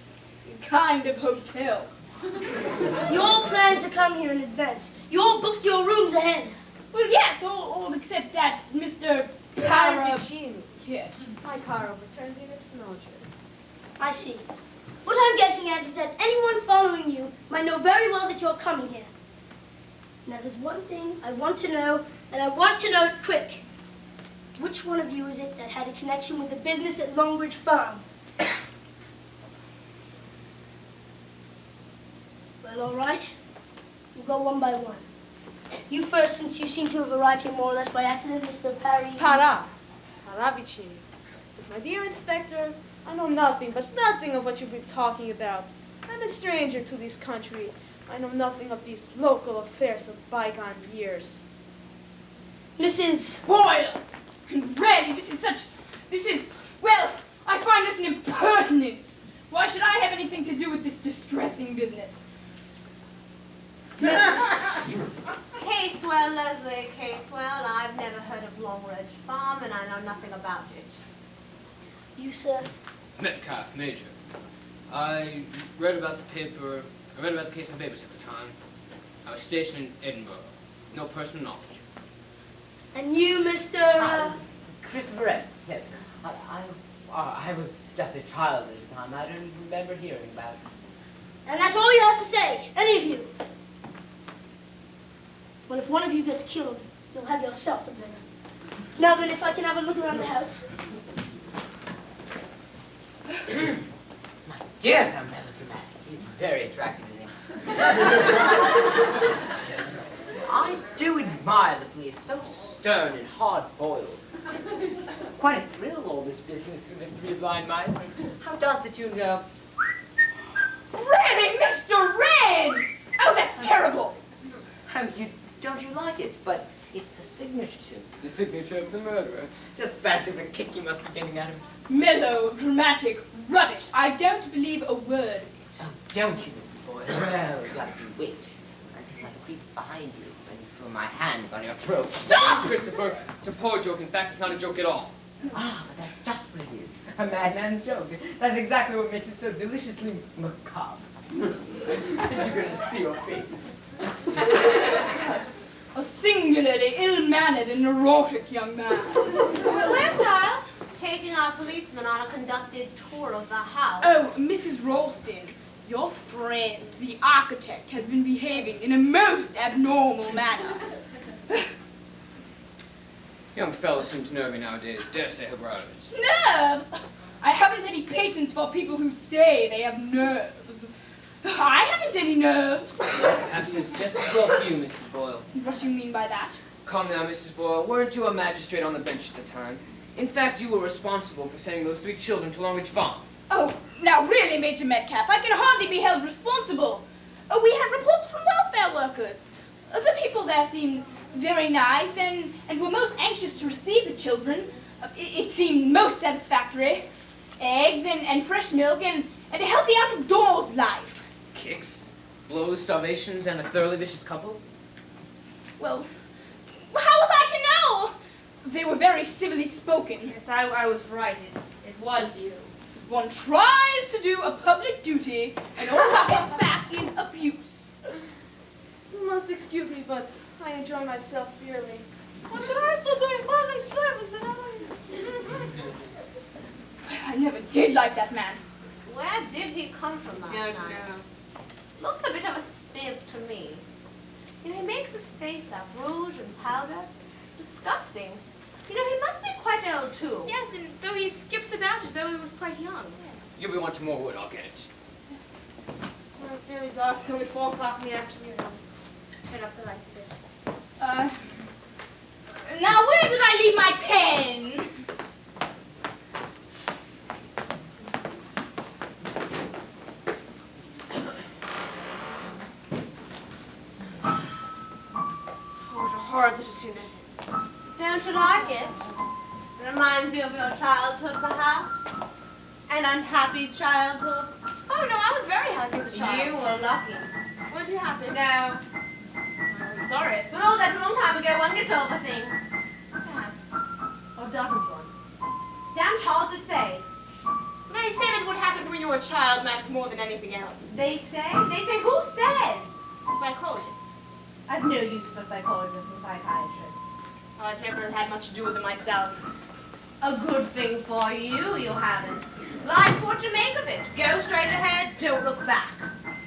kind of hotel. You all planned to come here in advance. You all booked your rooms ahead. Well, yes, all except that Mr. Paravicini. Yes. My car overturned in a snowdrift. I see. What I'm getting at is that anyone following you might know very well that you're coming here. Now, there's one thing I want to know, and I want to know it quick. Which one of you is it that had a connection with the business at Longridge Farm? Well, all right. We'll go one by one. You first, since you seem to have arrived here more or less by accident, Mr. Paravicini. But my dear Inspector, I know nothing, but nothing of what you've been talking about. I'm a stranger to this country. I know nothing of these local affairs of bygone years. Mrs. Boyle! Really, well, I find this an impertinence. Why should I have anything to do with this distressing business? Casewell, Leslie Casewell. I've never heard of Longridge Farm, and I know nothing about it. You, sir? Metcalf, Major. I read about the case in the papers at the time. I was stationed in Edinburgh. No personal knowledge. And you, Mr. Christopher Ed, yes. I was just a child at the time. I don't remember hearing about it. And that's all you have to say, any of you. Well, if one of you gets killed, you'll have yourself to blame. Now then, if I can have a look around the house. Yes, I'm melodramatic. He's very attractive, isn't he? I do admire the police, so stern and hard-boiled. Quite a thrill, all this business with the three-blind mice. How does the tune go? Really, Mr. Red! Oh, that's terrible. Don't you like it? But it's a signature tune. The signature of the murderer. Just fancy the kick you must be getting out of it. Melodramatic rubbish. I don't believe a word of it. So don't you, Mrs. Boyle? Well, just you wait until I creep behind you and feel my hands on your throat. Stop, Christopher! It's a poor joke. In fact, it's not a joke at all. Ah, but that's just what it is. A madman's joke. That's exactly what makes it so deliciously macabre. You're going to see your faces. A singularly ill-mannered and neurotic young man. Where's Giles? Taking our policeman on a conducted tour of the house. Oh, Mrs. Ralston, your friend, the architect, has been behaving in a most abnormal manner. Young fellow seems nervy nowadays. Dare say he'll grow out of it. Nerves? I haven't any patience for people who say they have nerves. I haven't any nerves. Perhaps it's just as well for you, Mrs. Boyle. What do you mean by that? Calm down, Mrs. Boyle. Weren't you a magistrate on the bench at the time? In fact, you were responsible for sending those 3 children to Longridge Farm. Oh, now really, Major Metcalf, I can hardly be held responsible. We had reports from welfare workers. The people there seemed very nice and were most anxious to receive the children. It seemed most satisfactory. Eggs and fresh milk and a healthy out-of-doors life. Kicks, blows, starvations, and a thoroughly vicious couple? Well, how was I to know? They were very civilly spoken. Yes, I was right. It was you. One tries to do a public duty, and all that comes back is abuse. You must excuse me, but I enjoy myself dearly. What should I still doing public service and I never did like that man. Where did he come from last Don't night? know. Looks a bit of a spib to me. You know, he makes his face up, rouge and powder. Disgusting. You know, he must be quite old, too. Yes, and though he skips about as though he was quite young. You'll be wanting more wood, I'll get it. Well, it's nearly dark. It's only 4 o'clock in the afternoon. Just turn off the lights a bit. Now where did I leave my pen? Oh, what a horrid little tune it is. Don't you like it? It reminds you of your childhood, perhaps? An unhappy childhood? Oh, no, I was very happy as a child. You were lucky. What did happen? No. I'm sorry. Well, that's a long time ago. One gets over things. Perhaps. Or doesn't one? Damn hard to say. They say that what happened when you were a child matters more than anything else. They say? They say who says? Psychologists. I've no use for psychologists and psychiatrists. I've never had much to do with it myself. A good thing for you, you haven't. Life's what you make of it. Go straight ahead, don't look back.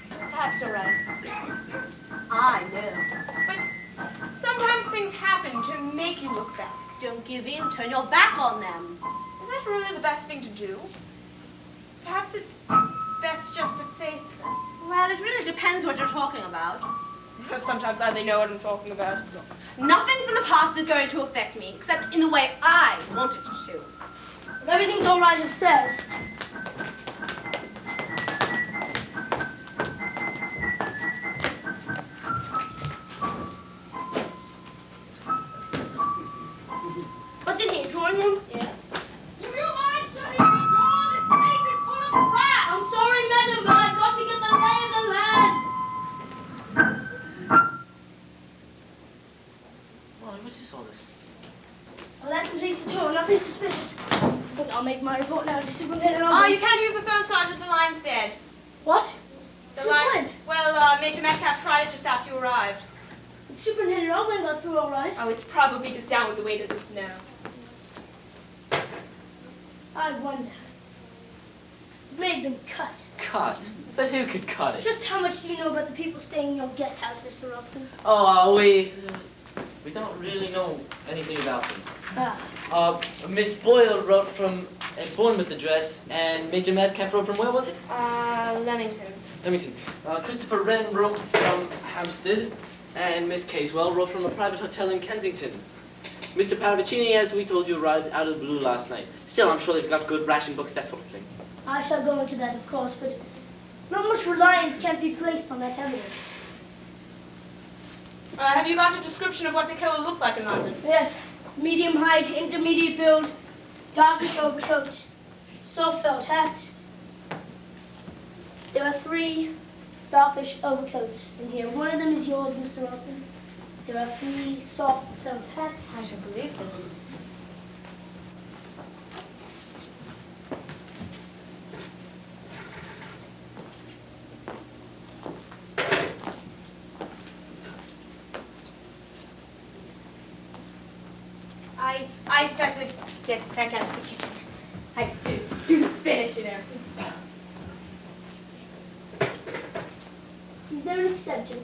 Perhaps you're right. I know. But sometimes things happen to make you look back. Don't give in, turn your back on them. Is that really the best thing to do? Perhaps it's best just to face them. Well, it really depends what you're talking about. Because sometimes I know what I'm talking about. Nothing from the past is going to affect me, except in the way I want it to. If everything's all right upstairs. What's in here, drawing room? Yes? Do you mind shutting the door? This place is full of rats! I'm sorry, madam, but I've got to get the lay of the land. Molly, what's this all this? Well, that completes the tour. Nothing suspicious. I think I'll make my report now to Superintendent. Oh, you can't use the phone, Sergeant. The line's dead. What? The Since line. when? Well, Major Metcalf tried it just after you arrived. Superintendent Ogden got through all right. Oh, it's probably just down with the weight of the snow. I wonder. It made them cut. Cut? But who could cut it? Just how much do you know about the people staying in your guest house, Mr. Ralston? Oh, we... We don't really know anything about them. Ah. Miss Boyle wrote from a Bournemouth address, and Major Madcap wrote from where was it? Leamington. Leamington. Christopher Wren wrote from Hampstead, and Miss Casewell wrote from a private hotel in Kensington. Mr. Paravicini, as we told you, arrived out of the blue last night. Still, I'm sure they've got good ration books, that sort of thing. I shall go into that, of course, but not much reliance can be placed on that evidence. Have you got a description of what the killer looked like in London? Yes, medium height, intermediate build, darkish overcoat, soft felt hat. There are 3 darkish overcoats in here. One of them is yours, Mr. Austin. There are 3 soft felt hats. I should believe this. I'd better get back out to the kitchen. I do finish it after. Is there an extension?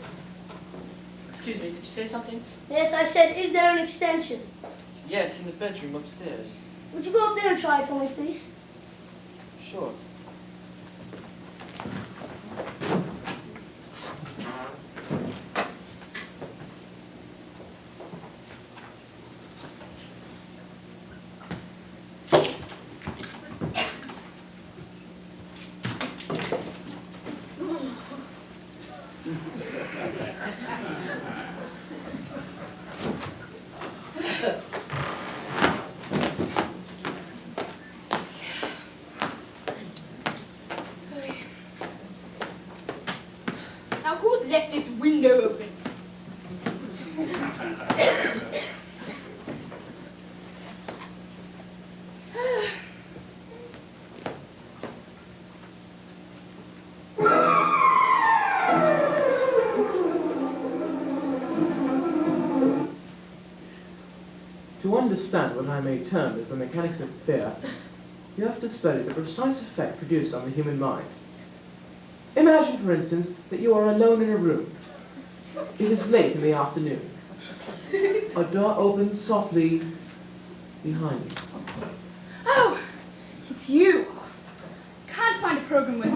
Excuse me, did you say something? Yes, I said, is there an extension? Yes, in the bedroom upstairs. Would you go up there and try it for me, please? Sure. Now, who's left this window open? To understand what I may term as the mechanics of fear, you have to study the precise effect produced on the human mind. Imagine, for instance, that you are alone in a room. It is late in the afternoon. A door opens softly behind you. Oh, it's you. Can't find a program with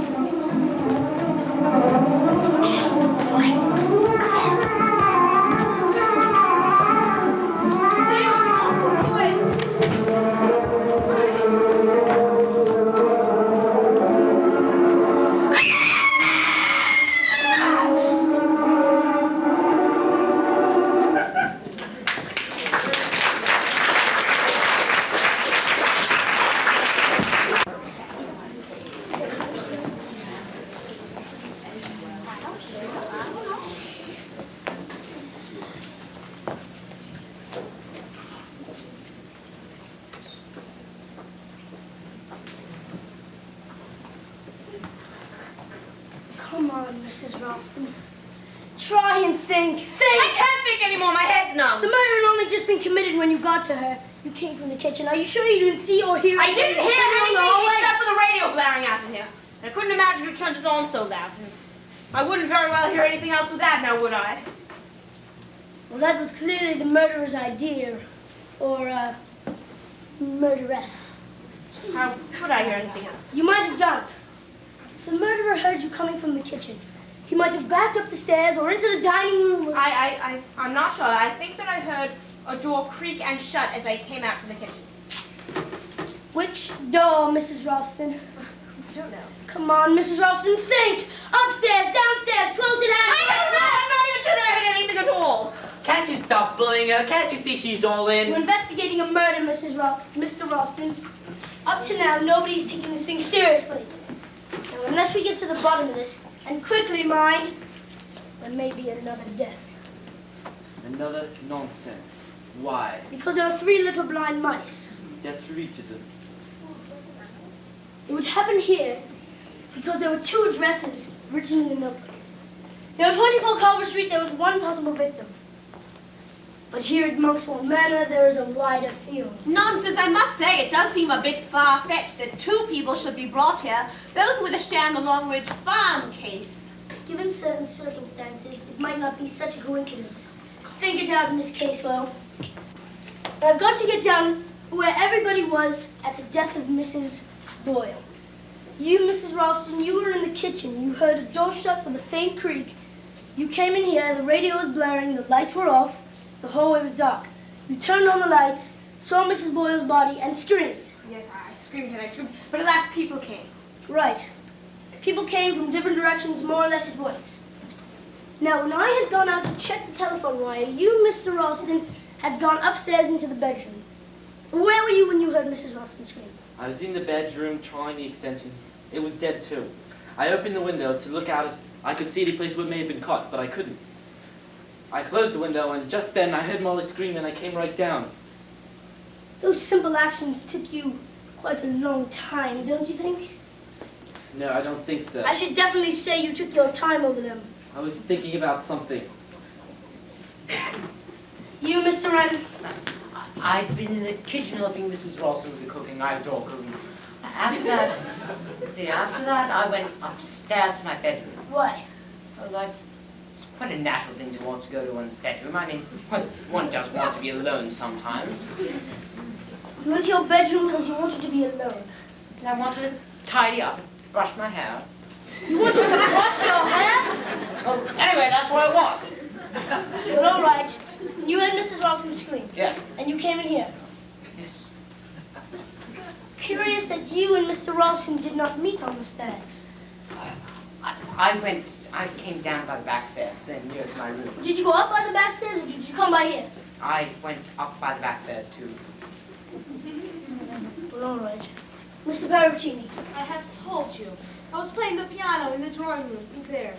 Come on, Mrs. Ralston. Try and think. Think! I can't think anymore. My head's numb. The murder had only just been committed when you got to her. You came from the kitchen. Are you sure you didn't see or hear I didn't hear anything hallway? except for the radio blaring out in here. I couldn't imagine you turned it on so loud. I wouldn't very well hear anything else with that, now would I? Well, that was clearly the murderer's idea. Or, murderess. How could I hear anything else? You might have done. The murderer heard you coming from the kitchen. He might have backed up the stairs or into the dining room. I'm not sure. I think that I heard a door creak and shut as I came out from the kitchen. Which door, Mrs. Ralston? I don't know. Come on, Mrs. Ralston, think! Upstairs, downstairs, close at hand! I don't know! I'm not even sure that I heard anything at all! Can't you stop bullying her? Can't you see she's all in? We're investigating a murder, Mr. Ralston. Up to now, nobody's taken this thing seriously. Now, unless we get to the bottom of this, and quickly, mind, there may be another death. Another nonsense. Why? Because there are 3 little blind mice. There are 3 to them. It would happen here because there were 2 addresses written in the notebook. There was 24 Culver Street, there was 1 possible victim. But here at Monkswell Manor, there is a wider field. Nonsense, I must say, it does seem a bit far-fetched that 2 people should be brought here, both with a share in the Longridge Farm case. Given certain circumstances, it might not be such a coincidence. think it out, Miss Casewell. I've got to get down where everybody was at the death of Mrs. Boyle. You, Mrs. Ralston, you were in the kitchen. You heard a door shut with a faint creak. You came in here, the radio was blaring, the lights were off, the hallway was dark. You turned on the lights, saw Mrs. Boyle's body, and screamed. Yes, I screamed and I screamed, but at last people came. Right. People came from different directions, more or less at once. Now, when I had gone out to check the telephone wire, you, Mr. Ralston, had gone upstairs into the bedroom. Where were you when you heard Mrs. Ralston scream? I was in the bedroom trying the extension. It was dead too. I opened the window to look out. I could see the place where it may have been caught, but I couldn't. I closed the window, and just then I heard Molly scream, and I came right down. Those simple actions took you quite a long time, don't you think? No, I don't think so. I should definitely say you took your time over them. I was thinking about something. You, Mr. Wren? I've been in the kitchen helping Mrs. Ralston with the cooking. I adore cooking. After that, I went upstairs to my bedroom. Why? Well, it's quite a natural thing to want to go to one's bedroom. I mean, one does want to be alone sometimes. You went to your bedroom because you wanted to be alone. And I wanted to tidy up and brush my hair. You wanted to brush your hair? Well, anyway, that's what it was. Well, all right. You heard Mrs. Ralston scream. Yes. And you came in here. Yes. Curious that you and Mr. Ralston did not meet on the stairs. I came down by the back stairs, then near to my room. Did you go up by the back stairs or did you come by here? I went up by the back stairs, too. Well, all right. Mr. Parravicini, I have told you. I was playing the piano in the drawing room, in there.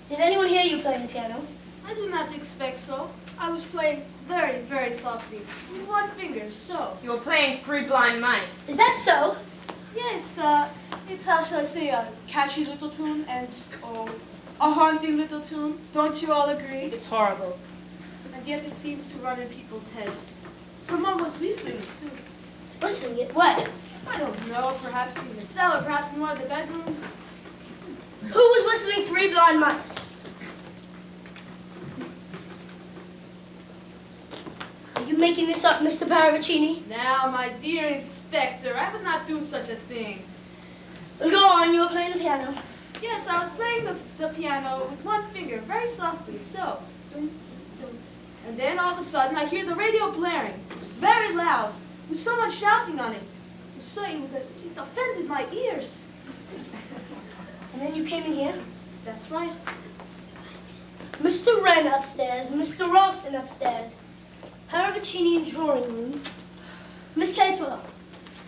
did anyone hear you playing the piano? I do not expect so. I was playing very, very softly, with one finger, so. You were playing Three Blind Mice. Is that so? Yes, it's how shall I say, a catchy little tune and a haunting little tune. Don't you all agree? It's horrible. And yet it seems to run in people's heads. Someone was whistling it, too. Whistling it? Where? I don't know, perhaps in the cellar, perhaps in one of the bedrooms. Who was whistling Three Blind Mice? Are you making this up, Mr. Parravicini? Now, my dear inspector, I would not do such a thing. Well, go on, you were playing the piano. Yes, I was playing the piano with one finger, very softly, so. Dum, dum. And then all of a sudden, I hear the radio blaring. It's very loud, with someone shouting on it. It was saying that it offended my ears. And then you came in here? That's right. Mr. Wren upstairs, Mr. Ralston upstairs, Parravicini in drawing room. Miss Casewell,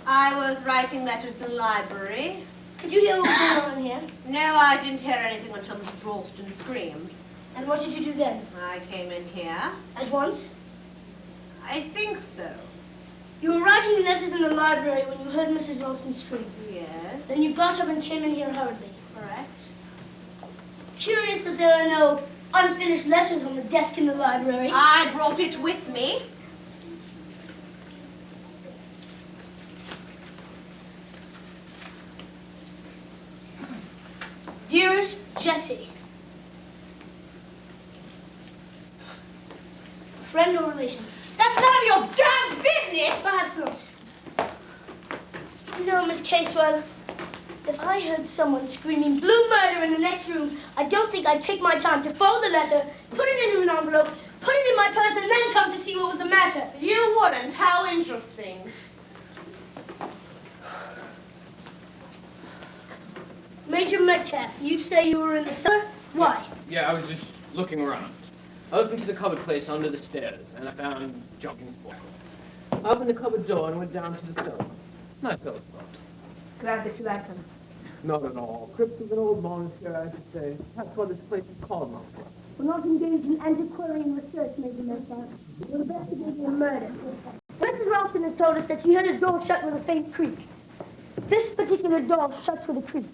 I was writing letters in the library. could you hear what was going on in here? No, I didn't hear anything until Mrs. Ralston screamed. And what did you do then? I came in here. At once? I think so. You were writing letters in the library when you heard Mrs. Ralston scream. Yes. Then you got up and came in here hurriedly. Correct. Curious that there are no unfinished letters on the desk in the library. I brought it with me. Dearest Jessie. Friend or relation? That's none of your damn business! Perhaps not. You know, Miss Casewell, if I heard someone screaming blue murder in the next room, I don't think I'd take my time to fold the letter, put it in an envelope, put it in my purse, and then come to see what was the matter. You wouldn't. How interesting. Major Metcalf, you say you were in the cellar? Why? Yeah, I was just looking around. I looked into the cupboard place under the stairs, and I found Junkins' book. I opened the cupboard door and went down to the cellar. Nice little spot. Glad that you like them. Not at all. Crypt of an old monastery, I should say. That's what this place is called, Mousetrap. We're not engaged in antiquarian research, Major Metcalf. We're investigating a murder. Mrs. Ralston has told us that she heard a door shut with a faint creak. This particular door shuts with a creak.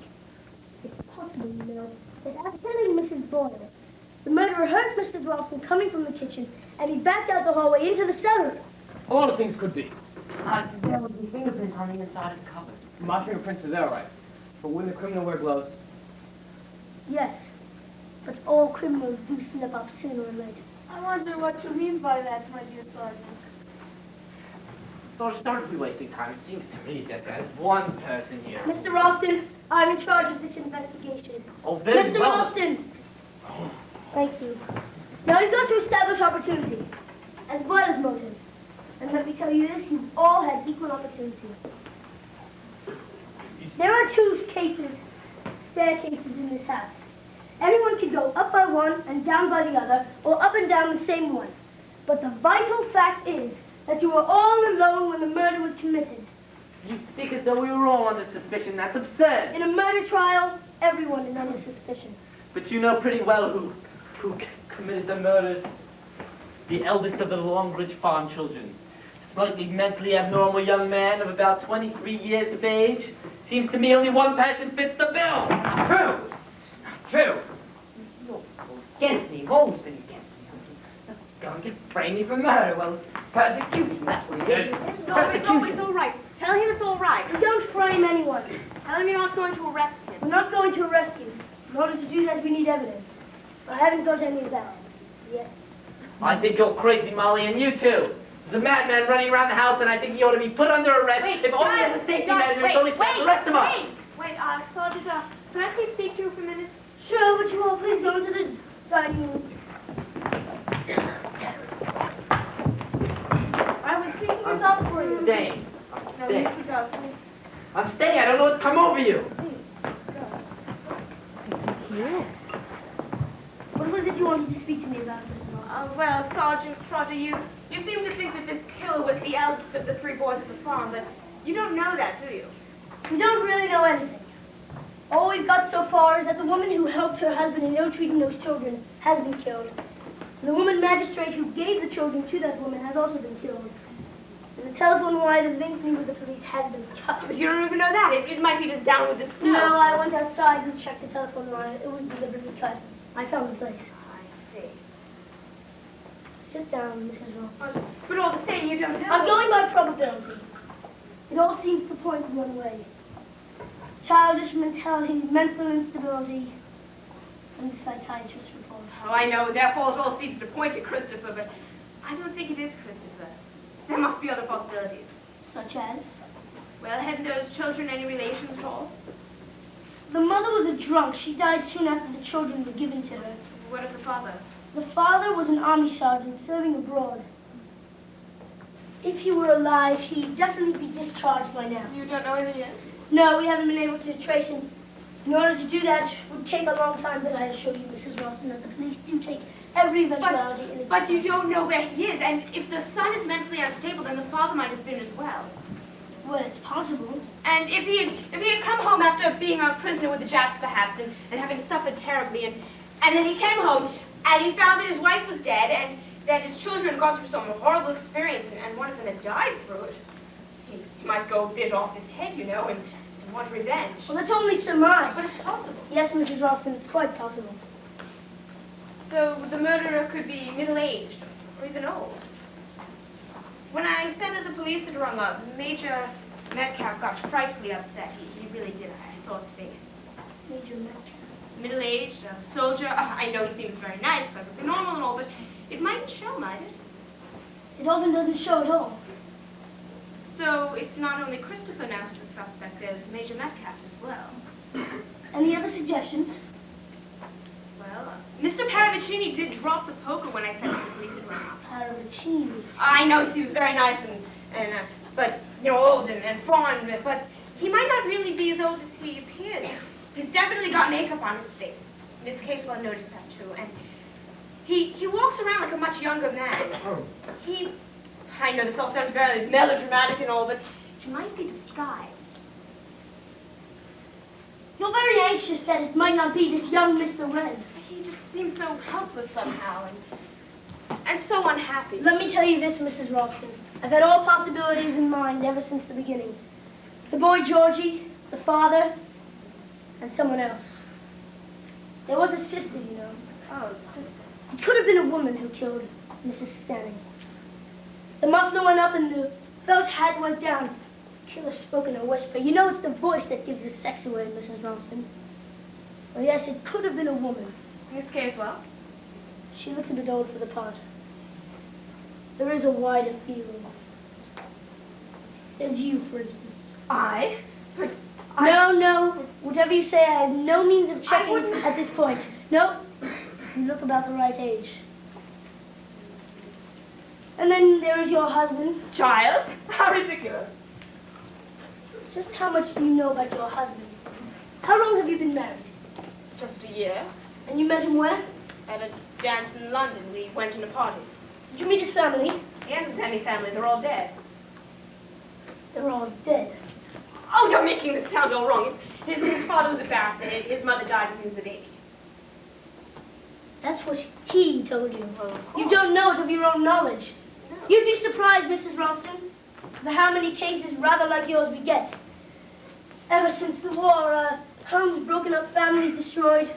It's possible, you know, that after killing Mrs. Boyle, the murderer heard Mrs. Ralston coming from the kitchen, and he backed out the hallway into the cellar. A lot of things could be. There would be fingerprints on the inside of the cupboard. My fingerprints are there, right? But wouldn't the criminal wear gloves? Yes, but all criminals do slip up sooner or later. I wonder what you mean by that, my dear Sergeant. So don't be wasting time. It seems to me that there's one person here. Mr. Ralston, I'm in charge of this investigation. Oh, very Mr. well. Ralston! Thank you. Now we've got to establish opportunity, as well as motive. And let me tell you this, you've all had equal opportunity. There are two staircases in this house. Anyone can go up by one and down by the other, or up and down the same one. But the vital fact is that you were all alone when the murder was committed. You speak as though we were all under suspicion. That's absurd. In a murder trial, everyone is under suspicion. But you know pretty well who committed the murders. The eldest of the Longridge farm children. Slightly mentally abnormal young man of about 23 years of age. Seems to me only one person fits the bill. Not true. Not true. You're against me. You've always been against me. Going to frame me for murder. Well, it's persecution. That's what it is. It's all right. Tell him it's all right. We don't frame anyone. Tell him you're not going to arrest him. We're not going to arrest you. In order to do that, we need evidence. I haven't got any of that yet. I think you're crazy, Molly, and you too. There's a madman running around the house, and I think he ought to be put under arrest. If only as a safety measure, it's only for the rest of us. Wait, Sergeant, can I please speak to you for a minute? Sure, but you all please go into the dining room. I was thinking about for you. Staying. No, you should go. I'm staying. I don't know what's come over you. What was it you wanted to speak to me about, Mr. Moss? Well, Sergeant Trotter, you seem to think that this killer was the eldest of the three boys at the farm, but you don't know that, do you? We don't really know anything. All we've got so far is that the woman who helped her husband in ill-treating those children has been killed. And the woman magistrate who gave the children to that woman has also been killed. And the telephone wire that links me with the police has been cut. But you don't even know that. It might be just down with the snow. No, I went outside and checked the telephone wire. It was deliberately cut. I found the place. I see. Sit down, Mrs. Ross. But all the same, you don't know. I'm going by probability. It all seems to point one way. Childish mentality, mental instability, and the psychiatrist's report. Oh, I know. Therefore, it all seems to point to Christopher, but I don't think it is Christopher. There must be other possibilities. Such as? Well, hadn't those children any relations at all? The mother was a drunk. She died soon after the children were given to her. What of the father? The father was an army sergeant serving abroad. If he were alive, he'd definitely be discharged by now. You don't know where he is? No, we haven't been able to trace him. In order to do that, it would take a long time, but I assure you, Mrs. Ralston, that the police do take every eventuality into account. But you don't know where he is, and if the son is mentally unstable, then the father might have been as well. Well, it's possible. And if he had come home after being a prisoner with the Japs, perhaps, and having suffered terribly, and then he came home, and he found that his wife was dead, and that his children had gone through some horrible experience, and one of them had died through it, he might go a bit off his head, you know, and want revenge. Well, that's only surmise. But it's possible. Yes, Mrs. Ralston, it's quite possible. So the murderer could be middle-aged, or even old. When I said that the had rung up, Major Metcalf got frightfully upset. He really did. I saw his face. Major Metcalf. Middle-aged, a soldier. I know he seems very nice, perfectly normal and all, but it mightn't show, might it? It often doesn't show at all. So it's not only Christopher now who's the suspect, there's Major Metcalf as well. Any other suggestions? Well, Mr. Paravicini did drop the poker when I said that the police had run up. Paravicini. I know he was very nice but, you know, old and fond, but he might not really be as old as he appears. He's definitely got makeup on his face. Miss Casewell noticed that too, and he walks around like a much younger man. I know this all sounds very melodramatic and all, but he might be disguised. You're very anxious that it might not be this young Mr. Wren. He just seems so helpless somehow, and so unhappy. Let me tell you this, Mrs. Ralston. I've had all possibilities in mind ever since the beginning. The boy Georgie, the father, and someone else. There was a sister, you know. Oh, sister. It could have been a woman who killed Mrs. Stanning. The muffler went up and the felt hat went down. The killer spoke in a whisper. You know it's the voice that gives the sex away, Mrs. Ralston. Well, yes, it could have been a woman. Miss Casewell? She looks a bit old for the part. There is a wider field. There's you, for instance. I? But No. Whatever you say, I have no means of checking at this point. No. You look about the right age. And then there is your husband. Giles? How ridiculous. Just how much do you know about your husband? How long have you been married? Just a year. And you met him where? At a dance in London. We went in a party. Did you meet his family? He hasn't any family. They're all dead. They're all dead. Oh, you're making this sound all wrong. His father was a barrister. His mother died when he was a baby. That's what he told you. Well, of You course. don't know it of your own knowledge. No. You'd be surprised, Mrs. Ralston, for how many cases rather like yours we get. Ever since the war, homes broken up, families destroyed.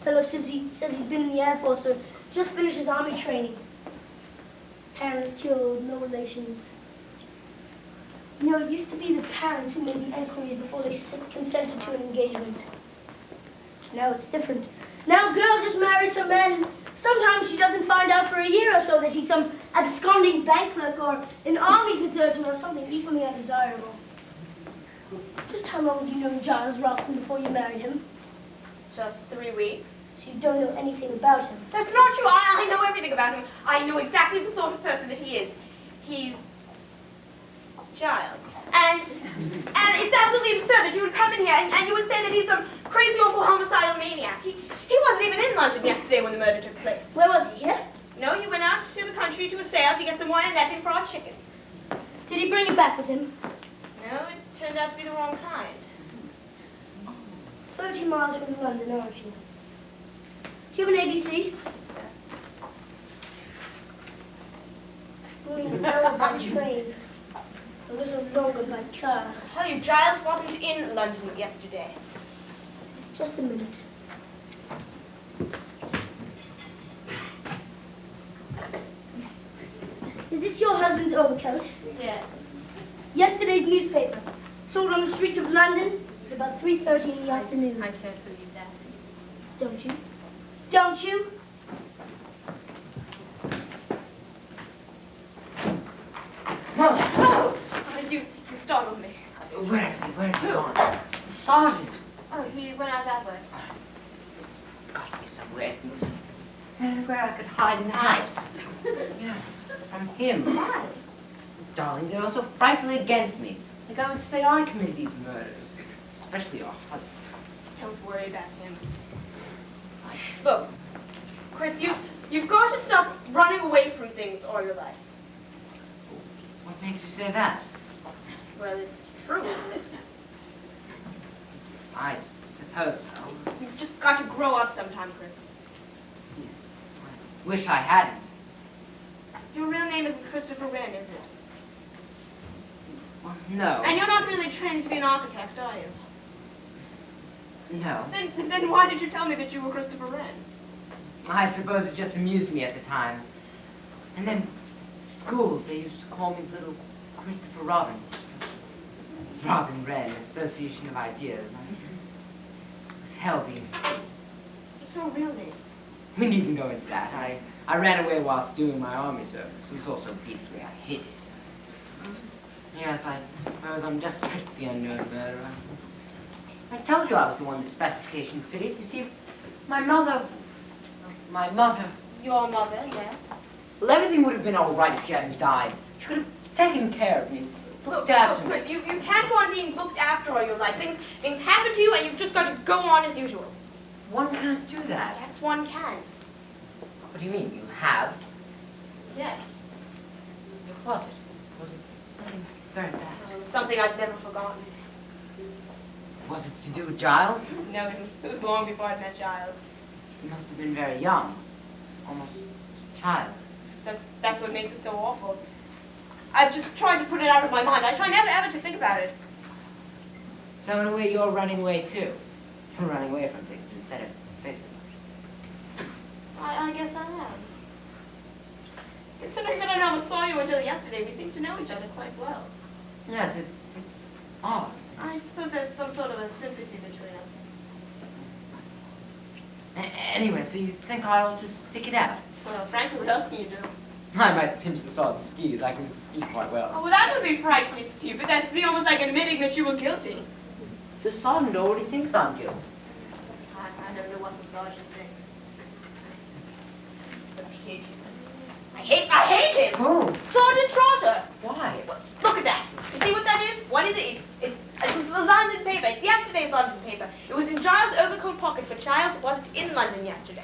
Fellow says he's been in the Air Force or just finished his army training. Parents killed, no relations. You know, it used to be the parents who made the enquiries before they consented to an engagement. Now it's different. Now a girl just marries her man. Sometimes she doesn't find out for a year or so that he's some absconding bank clerk or an army deserter or something equally undesirable. Just how long have you known Giles Ralston before you married him? Just 3 weeks. So you don't know anything about him. That's not true. I know everything about him. I know exactly the sort of person that he is. He's Giles. And it's absolutely absurd that you would come in here and you would say that he's some crazy, awful, homicidal maniac. He wasn't even in London yesterday when the murder took place. Where was he, here? No, he went out to the country to a sale to get some wire netting for our chickens. Did he bring it back with him? No, it turned out to be the wrong kind. 30 miles from London, aren't you? Do you have an ABC? Only an hour by train. A little longer by car. I tell you, Giles wasn't in London yesterday. Just a minute. Is this your husband's overcoat? Yes. Yesterday's newspaper. Sold on the streets of London at about 3:30 in the afternoon. I can't believe that. Don't you? Don't you? Oh, you startled me. Where is he? Where is he gone? The sergeant. Oh, he went out that way. Got to be somewhere. Where I could hide in the house. Yes, from him. Why? Darling, they're all so frightfully against me. They're going to say I committed these murders. Especially your husband. Don't worry about him. Look, Chris, you've got to stop running away from things all your life. What makes you say that? Well, it's true, isn't it? I suppose so. You've just got to grow up sometime, Chris. I wish I hadn't. Your real name isn't Christopher Wren, is it? Well, no. And you're not really trained to be an architect, are you? No. Then why did you tell me that you were Christopher Wren? I suppose it just amused me at the time. And then school, they used to call me little Christopher Robin. Robin Wren, association of ideas. It was hell being school. What's your real name? We needn't go into that. I ran away whilst doing my army service. It was also beastly. I hid it. Yes, I suppose I'm just like the unknown murderer. I told you I was the one the specification fitted. You see, my mother... Your mother, yes. Well, everything would have been all right if she hadn't died. She could have taken care of me, looked after me. But you can't go on being looked after all your life. Things happen to you, and you've just got to go on as usual. One can't do that. Yes, one can. What do you mean, you have? Yes. What was it? Was it something very bad? It was something I'd never forgotten. Was it to do with Giles? No, it was long before I'd met Giles. He must have been very young. Almost a child. That's what makes it so awful. I've just tried to put it out of my mind. I try never ever to think about it. So in a way, you're running away too. You're running away from things instead of facing them. I guess I am. Considering that I never saw you until yesterday, we seem to know each other quite well. Yes, it's odd. I suppose there's some sort of a sympathy between us. Anyway, so you think I ought to stick it out? Well, frankly, what else can you do? I might pinch the sergeant's skis. I can ski quite well. Oh, well, that would be frightfully stupid. That'd be almost like admitting that you were guilty. The sergeant already thinks I'm guilty. I don't know what the sergeant thinks. But I hate him. Who? Sergeant Trotter. Why? Well, look at that. You see what that is? What is it? It was the London paper. It's yesterday's London paper. It was in Giles' overcoat pocket, but Giles wasn't in London yesterday.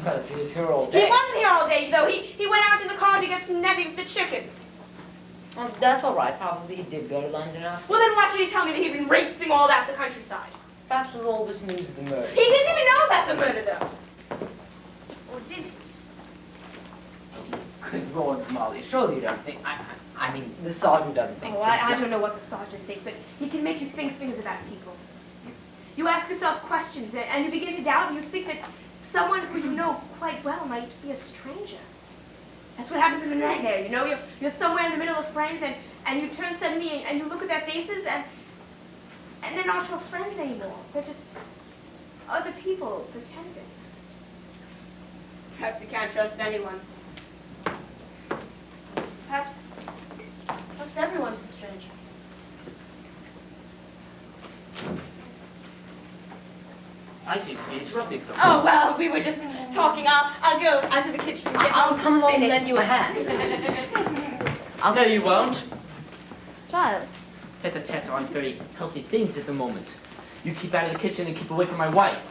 Well, he was here all day. He wasn't here all day, though. He went out in the car to get some netting for the chickens. Well, that's all right. Probably he did go to London after. Well, then why should he tell me that he'd been racing all that the countryside? Perhaps with all this news of the murder. He didn't even know about the murder, though. Or did he? Good Lord, Molly, surely you don't think... I mean, the sergeant doesn't think... Oh, I don't know what the sergeant thinks, but he can make you think things about people. You ask yourself questions, and you begin to doubt, and you think that someone who you know quite well might be a stranger. That's what happens in a nightmare, you know? You're somewhere in the middle of friends, and you turn suddenly, and you look at their faces, and they're not your friends anymore. They're just other people pretending. Perhaps you can't trust anyone. Perhaps everyone's a stranger. I seem to be interrupting someone. Oh, well, we were just talking. I'll go out to the kitchen and get I'll come along and lend you a hand. No, you won't. Giles. Tete-a-tete aren't very healthy things at the moment. You keep out of the kitchen and keep away from my wife.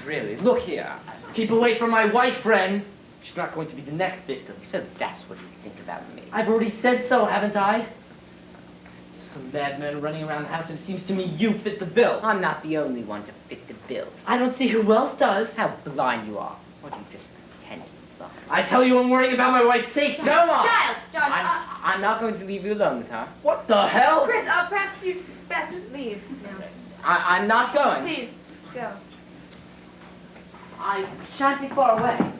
Really, look here. Keep away from my wife, friend. She's not going to be the next victim. So that's what you think about me. I've already said so, haven't I? Some madman running around the house, and it seems to me you fit the bill. I'm not the only one to fit the bill. I don't see who else does. How blind you are. Or do you just pretend to be blind? I tell you I'm worrying about my wife's safety. Go on! Giles, I'm not going to leave you alone, huh? What the hell? Chris, perhaps you'd better leave now. I'm not going. Please, go. I shan't be far away.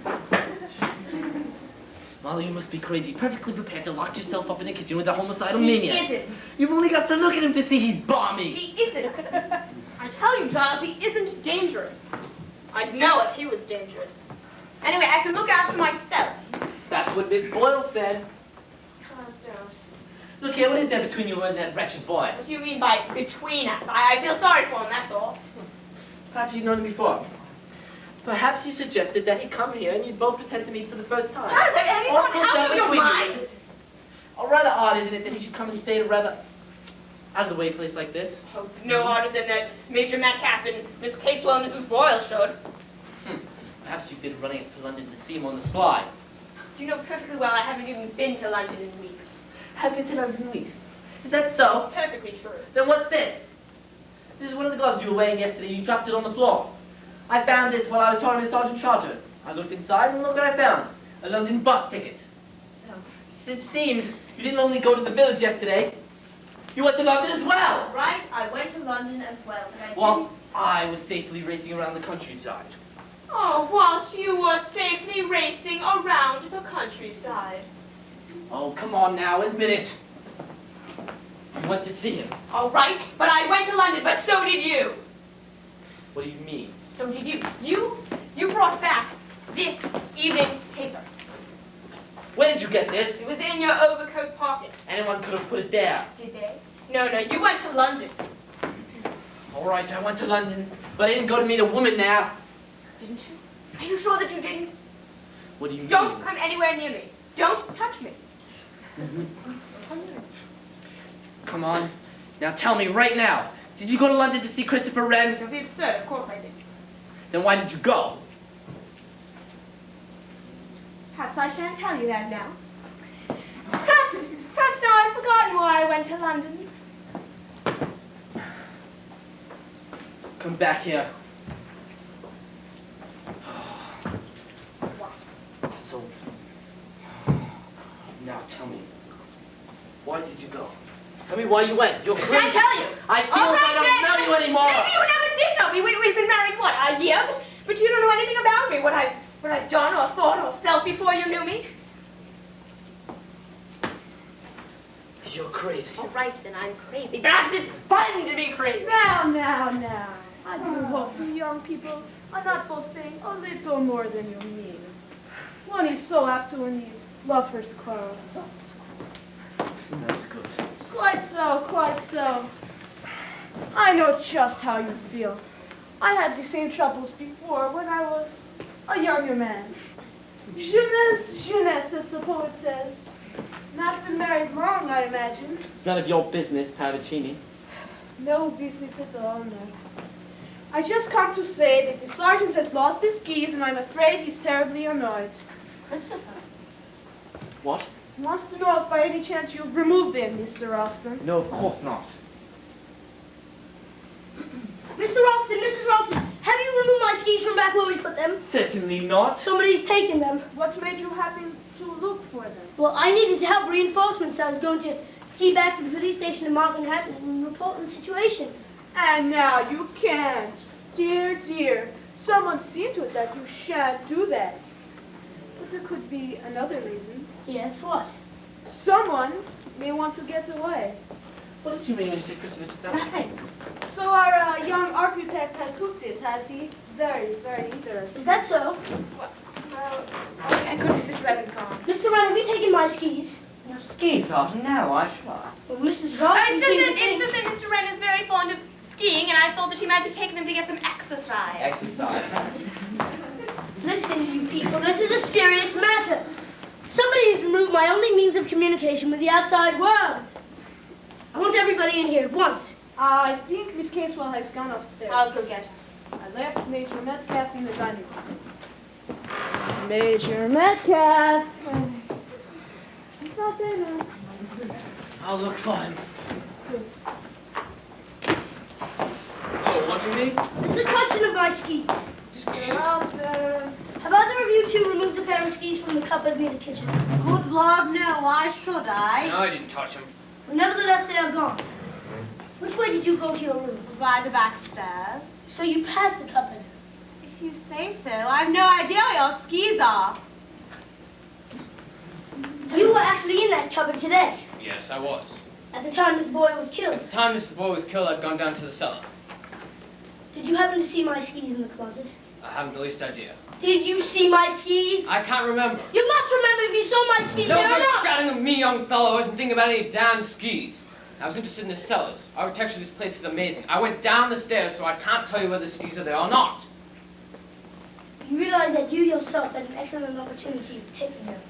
Molly, you must be crazy. Perfectly prepared to lock yourself up in the kitchen with a homicidal He maniac. isn't. You've only got to look at him to see he's balmy. He isn't. I tell you, Giles, he isn't dangerous. I'd know if he was dangerous. Anyway, I can look after myself. That's what Miss Boyle said. Giles, don't. Look here, what is there between you and that wretched boy? What do you mean by between us? I feel sorry for him, that's all. Perhaps you've known him before. Perhaps you suggested that he come here and you'd both pretend to meet for the first time. Giles, have you gone out of your mind? Oh, rather odd, isn't it, that he should come and stay at a rather out-of-the-way place like this? Oh, it's no odder than that Major Metcalf and Miss Casewell and Mrs. Boyle showed. Perhaps you've been running up to London to see him on the sly. You know perfectly well I haven't even been to London in weeks. Haven't been to London in weeks. Is that so? Perfectly true. Then what's this? This is one of the gloves you were wearing yesterday. You dropped it on the floor. I found this while I was talking to Sergeant Charter. I looked inside and look what I found. A London bus ticket. It seems you didn't only go to the village yesterday. You went to London as well. Right, I went to London as well, but I Well, didn't... I was safely racing around the countryside. Oh, whilst you were safely racing around the countryside. Oh, come on now, admit it. You went to see him. All right, but I went to London, but so did you. What do you mean? So did you. You brought back this evening paper. Where did you get this? It was in your overcoat pocket. Anyone could have put it there. Did they? No, you went to London. All right, I went to London, but I didn't go to meet a woman there. Didn't you? Are you sure that you didn't? What do you mean? Don't come anywhere near me. Don't touch me. Come on. Now tell me right now. Did you go to London to see Christopher Wren? Don't be absurd. Of course I did. Then why did you go? Perhaps I shan't tell you that now. Perhaps now I've forgotten why I went to London. Come back here. So, now tell me, why did you go? Tell me why you went. You're crazy. I shan't tell you. I feel like I don't know you anymore. Maybe you never did know me. We've been married, what, a year? But you don't know anything about me, what I've done or thought or felt before you knew me. You're crazy. All right, then I'm crazy. Perhaps it's fun to be crazy. Now. I do hope you young people are not boasting a little more than you mean. One is so apt to win these lovers' quarrels. That's good. Quite so, quite so. I know just how you feel. I had the same troubles before when I was a younger man. Jeunesse, jeunesse, as the poet says. Not been married long, I imagine. It's none of your business, Pavicini. No business at all, no. I just come to say that the sergeant has lost his keys, and I'm afraid he's terribly annoyed. Christopher. What? Wants to know if by any chance you've removed them, Mr. Ralston. No, of course not. Mr. Ralston, Mrs. Ralston, have you removed my skis from back where we put them? Certainly not. Somebody's taken them. What made you happen to look for them? Well, I needed to help reinforcements. I was going to ski back to the police station in Markenhampton and report on the situation. And now you can't. Dear, dear. Someone see to it that you shan't do that. But there could be another reason. Yes, what? Someone may want to get away. What did you mean when you said Christmas? Nothing. So our young architect has hooked it, has he? Very, very interesting. Is that so? Well, thank goodness this weather's gone. Mr. Ryan, have you taken my skis? Your skis, Sergeant? No, I shan't. Well, Mrs. Ralston It's just that Mr. Wren is very fond of skiing, and I thought that he might have taken them to get some exercise. Exercise. Listen, you people, this is a serious matter. Somebody has removed my only means of communication with the outside world. I want everybody in here at once. I think Miss Casewell has gone upstairs. I'll go get her. I left Major Metcalf in the dining room. Major Metcalf. He's not there now. I'll look for him. Good. Oh, what do you mean? This is a question of my skis. Skis? Well, sir. Have either of you two removed a pair of skis from the cupboard near the kitchen? Good Lord, no, why should I? No, I didn't touch him. Well, nevertheless, they are gone. Which way did you go to your room? By the back stairs. So you passed the cupboard. If you say so, I've no idea where your skis are. You were actually in that cupboard today, Yes, I was. at the time this boy was killed. At the time Mr. Boy was killed, I'd gone down to the cellar. Did you happen to see my skis in the closet? I haven't the least idea. Did you see my skis? I can't remember. You must remember if you saw my skis, No they are good not. shouting at me, young fellow. I wasn't thinking about any damn skis. I was interested in the cellars. Architecture of this place is amazing. I went down the stairs, so I can't tell you whether the skis are there or not. You realize that you yourself had an excellent opportunity of taking them.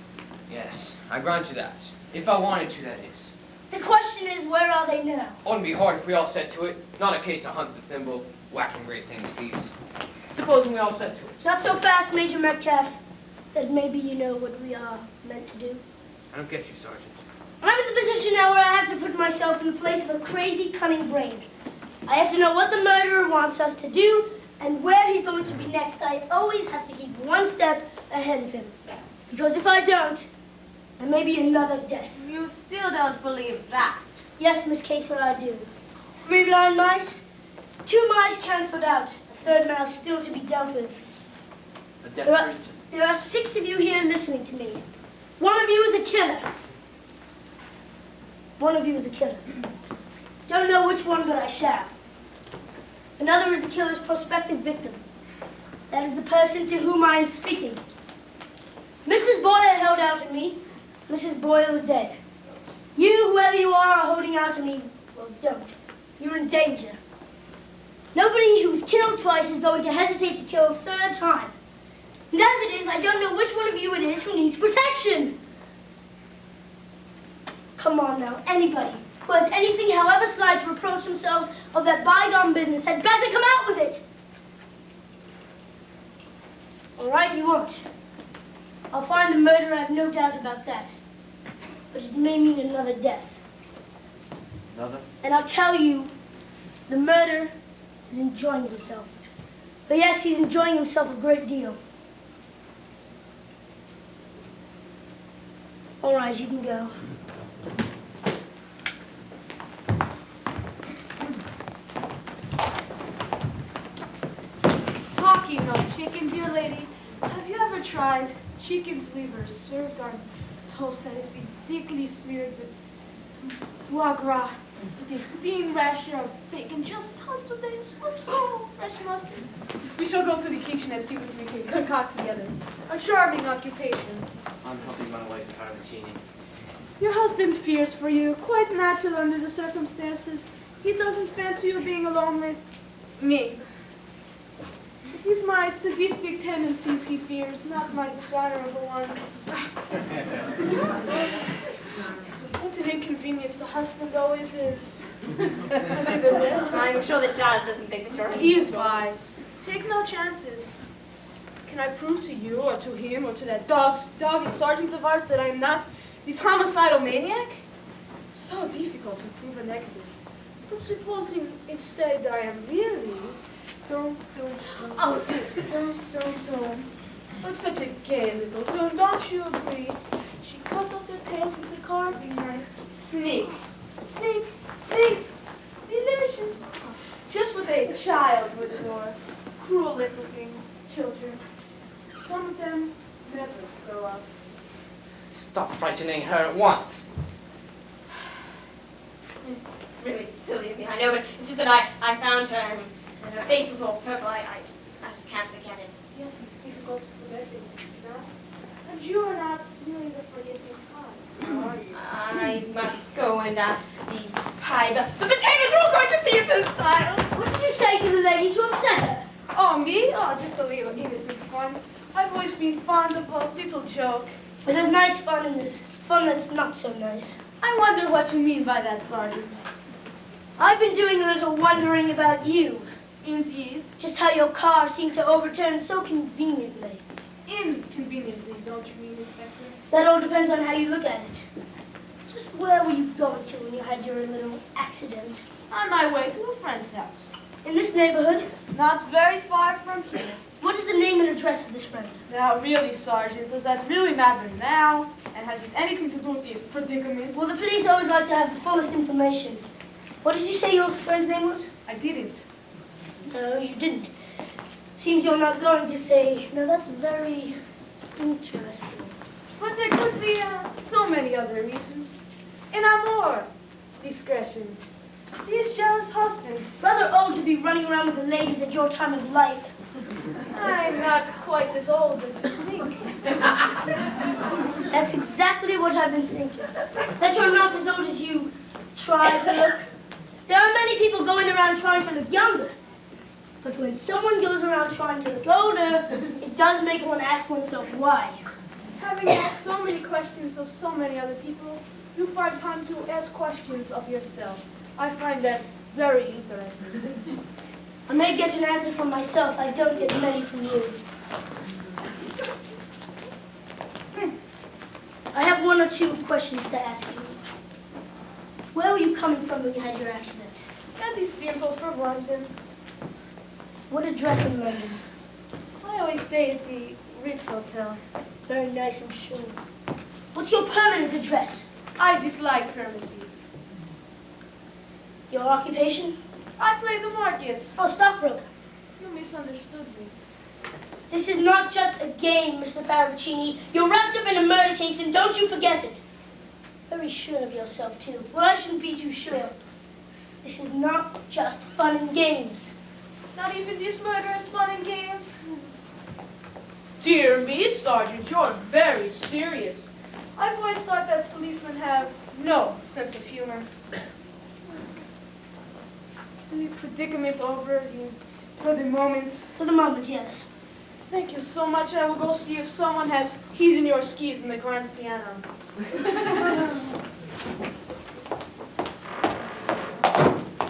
Yes, I grant you that. If I wanted to, that is. The question is, where are they now? Wouldn't be hard if we all set to it. Not a case of hunt the thimble, whacking great things, skis. Supposing we all set to it. Not so fast, Major Metcalf, that maybe you know what we are meant to do. I don't get you, Sergeant. I'm in the position now where I have to put myself in the place of a crazy, cunning brain. I have to know what the murderer wants us to do and where he's going to be next. I always have to keep one step ahead of him. Because if I don't, there may be another death. You still don't believe that. Yes, Miss Casewell, I do. 3 blind mice, 2 mice cancelled out, a third mouse still to be dealt with. A death There are, region. there are 6 of you here listening to me. One of you is a killer. One of you is a killer. Don't know which one, but I shall. Another is the killer's prospective victim. That is the person to whom I am speaking. Mrs. Boyle held out at me. Mrs. Boyle is dead. You, whoever you are holding out to me, well, don't. You're in danger. Nobody who's killed twice is going to hesitate to kill a third time. And as it is, I don't know which one of you it is who needs protection. Come on now, anybody who has anything, however slight, to reproach themselves of that bygone business had better come out with it. All right, you won't. I'll find the murderer, I have no doubt about that. But it may mean another death. Another? And I'll tell you, the murderer is enjoying himself. But yes, he's enjoying himself a great deal. All right, you can go. Talking of chicken, dear lady, have you ever tried chicken's liver served on toast that has been thickly smeared with foie gras, with a thin rasher of bacon just tossed with a so fresh mustard? We shall go to the kitchen and see what we can concoct together. A charming occupation. I'm helping my wife Parvicini. Your husband fears for you, quite natural under the circumstances. He doesn't fancy you being alone with me. It is my sadistic tendencies he fears, not my desirable ones. What an inconvenience the husband always is. I'm sure that John doesn't think that you're... He is wise. Take no chances. Can I prove to you, or to him, or to that doggy sergeant of ours that I am not this homicidal maniac? So difficult to prove a negative. But supposing instead I am really... Don't. Oh, Don't. But such a gay little tune, don't you agree? She cut off their tails with the carving knife. Sneak. Delicious. Just what a child would adore. Cruel little things, children. Some of them never grow up. Stop frightening her at once. It's really silly of me, I know, but it's just that I found her and her face was all purple. I just can't forget it. Yes, it's difficult to forget things, you know? And you are not really the forgetting kind, are you? I must go and the pie. The potatoes are all going to pieces, child. What did you say to the lady to upset her? Oh, me? Oh, just a little innocent fun. I've always been fond of a little joke. But there's nice fun in this. Fun that's not so nice. I wonder what you mean by that, Sergeant. I've been doing a little wondering about you. Indeed. Just how your car seemed to overturn so conveniently. Inconveniently, don't you mean, Inspector? That all depends on how you look at it. Just where were you going to when you had your little accident? On my way to a friend's house. In this neighborhood? Not very far from here. What is the name and address of this friend? Now, really, Sergeant, does that really matter now? And has it anything to do with this predicament? Well, the police always like to have the fullest information. What did you say your friend's name was? I didn't. No, you didn't. Seems you're not going to say. Now, that's very interesting. But there could be so many other reasons. In our discretion. These jealous husbands. Rather old to be running around with the ladies at your time of life. I'm not quite as old as you think. That's exactly what I've been thinking. That you're not as old as you try to look. There are many people going around trying to look younger. But when someone goes around trying to look older, it does make one ask oneself why. Having asked so many questions of so many other people, you find time to ask questions of yourself. I find that very interesting. I may get an answer from myself. I don't get many from you. I have one or two questions to ask you. Where were you coming from when you had your accident? That is simple for London. What address in London? I always stay at the Ritz Hotel. Very nice, I'm sure. What's your permanent address? I dislike privacy. Your occupation? I play the markets. Oh, stockbroker. You misunderstood me. This is not just a game, Mr. Parvicini. You're wrapped up in a murder case, and don't you forget it. Very sure of yourself, too. Well, I shouldn't be too sure. This is not just fun and games. Not even this murder is fun and games. Dear me, Sergeant, you're very serious. I've always thought that policemen have no sense of humor. Is the predicament over for the moment? For the moment, yes. Thank you so much. I will go see if someone has heat in your skis in the grand piano.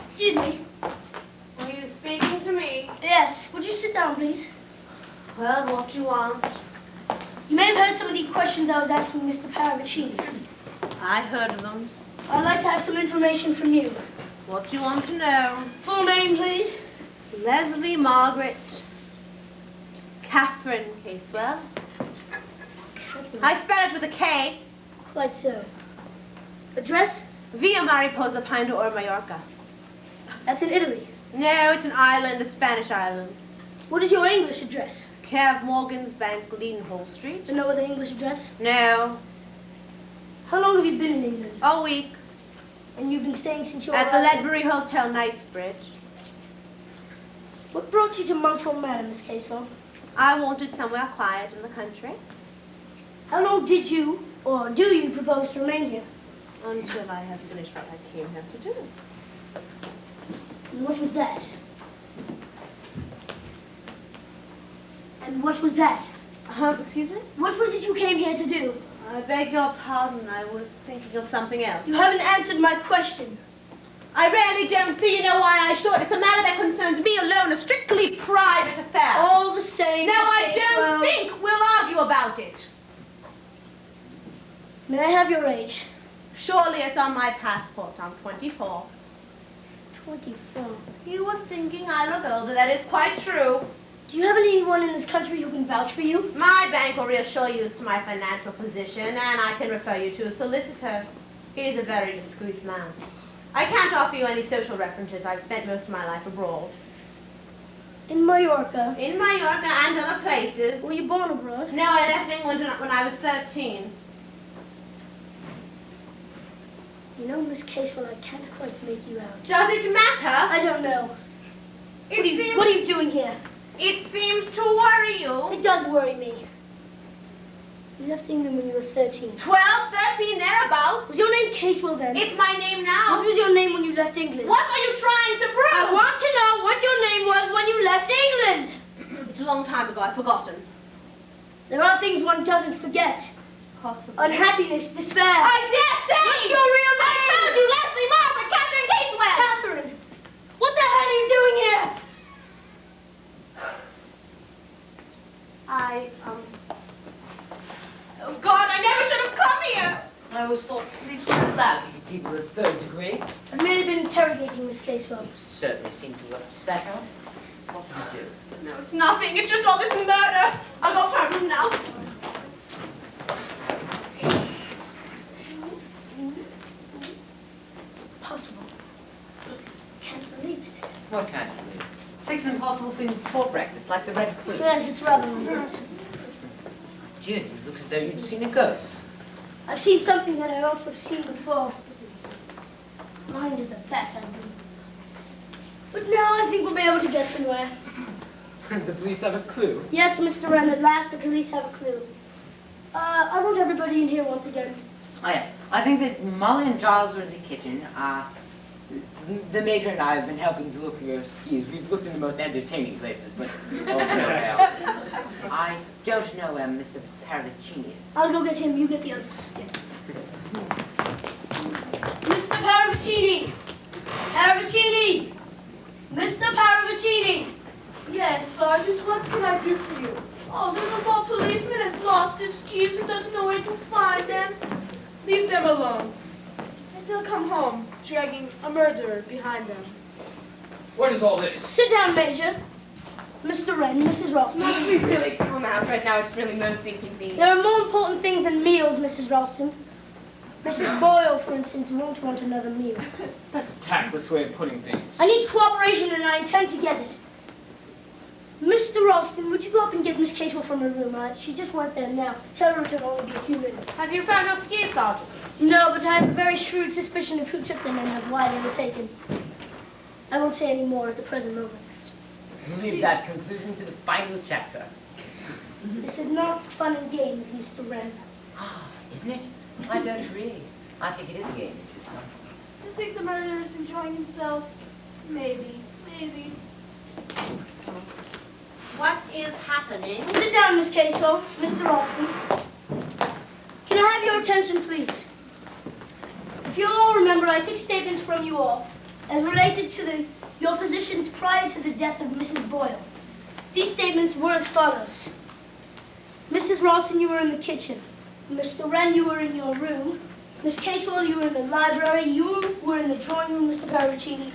Excuse me. Are you speaking to me? Yes. Would you sit down, please? Well, what do you want? You may have heard some of the questions I was asking Mr. Parvicini. I heard of them. I'd like to have some information from you. What do you want to know? Full name, please. Leslie Margaret Catherine Casewell. I spell it with a K. Quite so. Address? Via Mariposa, Pine or Mallorca. That's in Italy. No, it's an island, a Spanish island. What is your English address? Care of Morgan's Bank, Leadenhall Street. Do you know the English address? No. How long have you been in England? A week. And you've been staying since your At the arrival? Ledbury Hotel, Knightsbridge. What brought you to Montfort Manor, Miss Casewell? I wanted somewhere quiet in the country How long did you, or do you, propose to remain here? until I have finished what I came here to do. And what was that? And what was that? Excuse me? What was it you came here to do? I beg your pardon. I was thinking of something else. You haven't answered my question. I really don't see, you know why I should. It's a matter that concerns me alone, a strictly private affair. All the same. Now, Miss I don't Casewell. think we'll argue about it. May I have your age? Surely it's on my passport. I'm 24. 24. You were thinking I look older. That is quite true. Do you have anyone in this country who can vouch for you? My bank will reassure you as to my financial position, and I can refer you to a solicitor. He is a very discreet man. I can't offer you any social references. I've spent most of my life abroad. In Mallorca. In Mallorca and other places. Were you born abroad? No, I left England when I was 13. You know, Miss Casewell, I can't quite make you out. Does it matter? I don't know. What are you doing here? It seems to worry you. It does worry me. You left England when you were 13. 12, 13, thereabouts. Was your name Casewell then? It's my name now. What was your name when you left England? What are you trying to prove? I want to know what your name was when you left England. It's a long time ago. I've forgotten. There are things one doesn't forget. Possibly. Unhappiness, despair. I dare say! What's your real name? I told you, Leslie Margaret, Catherine Casewell! Catherine. What the hell are you doing here? Oh, God, I never should have come here! I always thought police were allowed to give people a third degree. I've merely been interrogating Miss Casewell. Certainly seemed to upset her. What did you do? No, it's nothing. It's just all this murder. I'll go to her room now. It's impossible. Can't believe it. What kind of food? 6 impossible things before breakfast, like the Red Clue. Yes, it's rather weird. Dear, you look as though you'd seen a ghost. I've seen something that I ought to have seen before. Mind is a bat, I mean. But now I think we'll be able to get somewhere. The police have a clue. Yes, Mr. Wren, at last the police have a clue. I want everybody in here once again. Oh, yes. I think that Molly and Giles were in the kitchen. The Major and I have been helping to look at your skis. We've looked in the most entertaining places, but oh, no hell. I don't know where Mr. Paravicini is. I'll go get him, you get the others. Mr. Paravicini! Paravicini! Mr. Paravicini! Yes, Sergeant, what can I do for you? Oh, the little policeman has lost his keys and doesn't know where to find them. Leave them alone. And they'll come home, dragging a murderer behind them. What is all this? Sit down, Major. Mr. Wren, Mrs. Ralston. Must we really come out right now? It's really most inconvenient. There are more important things than meals, Mrs. Ralston. Mrs. Boyle, for instance, won't want another meal. That's a tactless way of putting things. I need cooperation, and I intend to get it. Mr. Ralston, would you go up and get Miss Casewell from her room? She just went there now. Tell her it'll only be a few minutes. Have you found your skis, Sergeant? No, but I have a very shrewd suspicion of who took them and of why they were taken. I won't say any more at the present moment. Leave that conclusion to the final chapter. This is not fun and games, Mr. Wren. Ah, isn't it? I don't agree. I think it is a game, son. I think the murderer is enjoying himself. Maybe. What is happening? Sit down, Miss Casewell. Mr. Ralston. Can I have your attention, please? If you all remember, I took statements from you all as related to your positions prior to the death of Mrs. Boyle. These statements were as follows. Mrs. Ralston, you were in the kitchen. Mr. Wren, you were in your room. Miss Casewell, you were in the library. You were in the drawing room, Mr. Paravicini.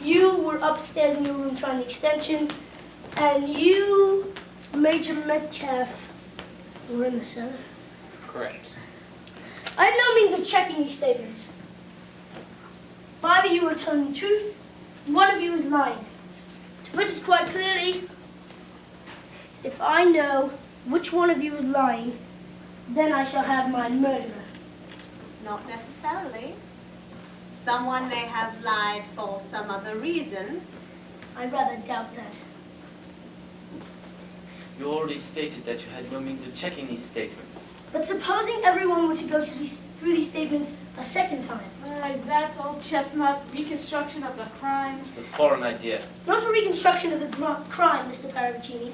You were upstairs in your room trying the extension. And you, Major Metcalf, were in the cellar. Correct. I have no means of checking these statements. 5 of you are telling the truth. 1 of you is lying. To put it quite clearly, if I know which one of you is lying, then I shall have my murderer. Not necessarily. Someone may have lied for some other reason. I rather doubt that. You already stated that you had no means of checking these statements. But supposing everyone were to go through these statements a second time? That old chestnut reconstruction of the crime. It's a foreign idea. Not a reconstruction of the crime, Mr. Paravicini.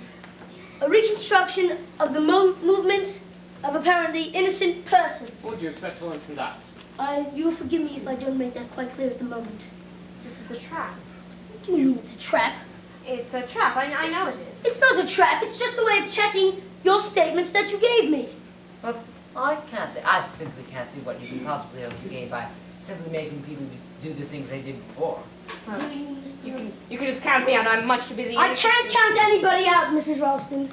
A reconstruction of the movements of apparently innocent persons. What do you expect to learn from that? You will forgive me if I don't make that quite clear at the moment. This is a trap. What do you mean it's a trap? It's a trap. I know it is. It's not a trap. It's just a way of checking your statements that you gave me. But I simply can't see what you can possibly hope to gain by simply making people do the things they did before. Well, you can just count me out. I'm much to be the I can't count anybody out, Mrs. Ralston.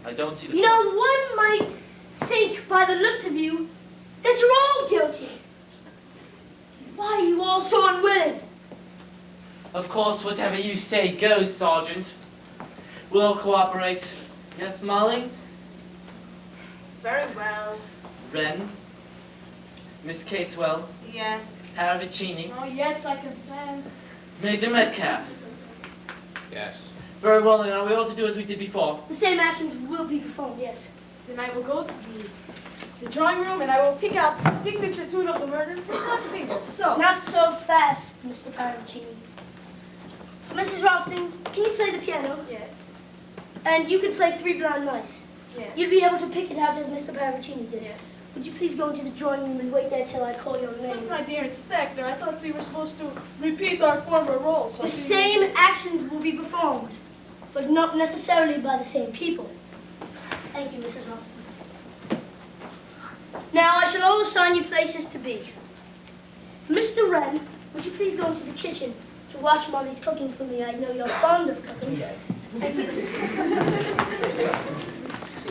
I don't see the You know, one might think by the looks of you that you're all guilty. Why are you all so unwilling? Of course, whatever you say goes, Sergeant. We'll cooperate. Yes, Molly? Very well. Wren? Miss Casewell? Yes. Paravicini? Oh, yes, I consent. Major Metcalf? Yes. Very well, then. Are we all to do as we did before? The same actions will be performed, yes. Then I will go to the drawing room and I will pick out the signature tune of the murder. Not fingers. So. Not so fast, Mr. Paravicini. Mrs. Ralston, can you play the piano? Yes. And you can play Three Blind Mice. Yes. You'd be able to pick it out as Mr. Paravicini did. Yes. Would you please go into the drawing room and wait there till I call your But name? my dear Inspector, I thought we were supposed to repeat our former roles. The same actions will be performed, but not necessarily by the same people. Thank you, Mrs. Ralston. Now, I shall all assign you places to be. Mr. Wren, would you please go into the kitchen to watch Molly's cooking for me? I know you're fond of cooking. Yes. Thank you.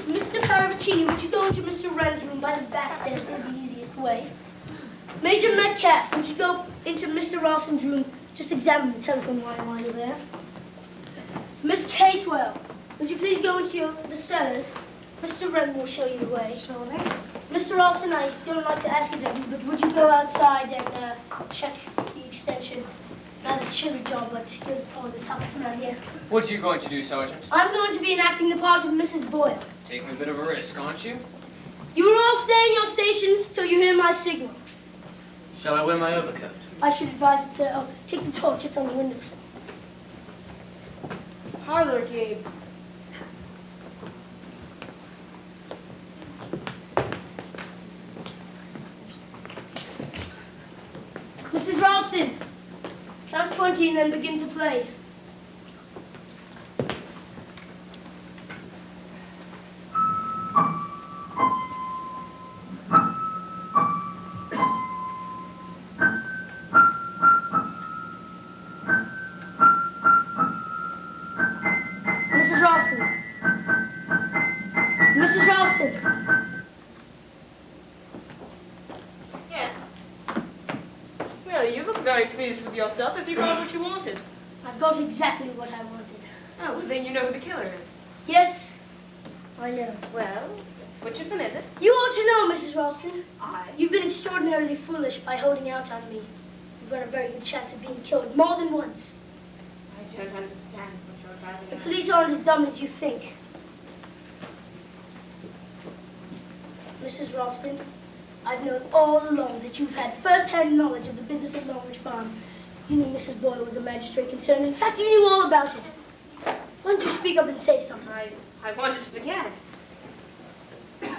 Mr. Paravicini, would you go into Mr. Wren's room by the back stairs? It's the easiest way. Major Metcalf, would you go into Mr. Ralston's room? Just examine the telephone wire while you're there. Miss Casewell, would you please go into the cellars? Mr. Wren will show you the way. Surely. Mr. Ralston, I don't like to ask it of you, but would you go outside and check the extension? Not a chilly job, but you're probably the toughest man here. What are you going to do, Sergeant? I'm going to be enacting the part of Mrs. Boyle. Taking a bit of a risk, aren't you? You will all stay in your stations till you hear my signal. Shall I wear my overcoat? I should advise it to take the torch, it's on the windows. Parlor games. Mrs. Ralston, count 20 and then begin to play. Mrs. Ralston. Mrs. Ralston. Yes. Well, you look very pleased with yourself. Have you got what you wanted? I've got exactly what I wanted. Oh, well, then you know who the killer is. Yes, I know. Well, which of them is it? You ought to know, Mrs. Ralston. I. You've been extraordinarily foolish by holding out on me. You've got a very good chance of being killed more than once. I don't understand what you're driving The at. police aren't as dumb as you think. Mrs. Ralston, I've known all along that you've had first-hand knowledge of the business of Norwich Farm. You knew Mrs. Boyle was a magistrate concerned. In fact, you knew all about it. Why don't you speak up and say something? I wanted to forget.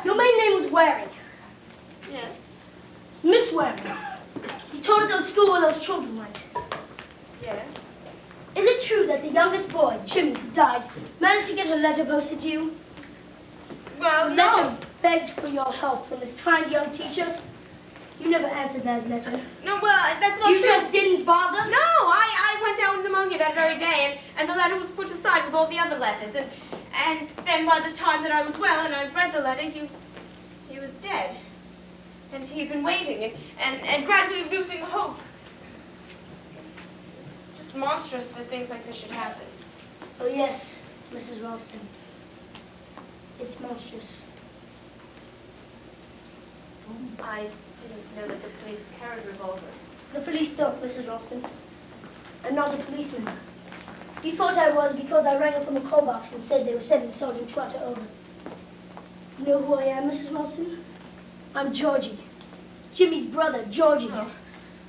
Your maiden name was Waring. Yes. Miss Waring. You taught at those school where those children went. Yes. Is it true that the youngest boy, Jimmy, who died, managed to get a letter posted to you? Well, The no. letter begged for your help from his kind young teacher. You never answered that letter. No, well, that's not You true. just didn't bother? No, I went down with pneumonia that very day, and the letter was put aside with all the other letters. And then by the time that I was well and I read the letter, he was dead. And he'd been waiting and gradually losing hope. It's just monstrous that things like this should happen. Oh, yes, Mrs. Ralston. It's monstrous. I didn't know that the police carried revolvers. The police don't, Mrs. Ralston. I'm not a policeman. You thought I was because I rang up from a call box and said they were sending Sergeant Trotter over. You know who I am, Mrs. Ralston? I'm Georgie. Jimmy's brother, Georgie. Oh.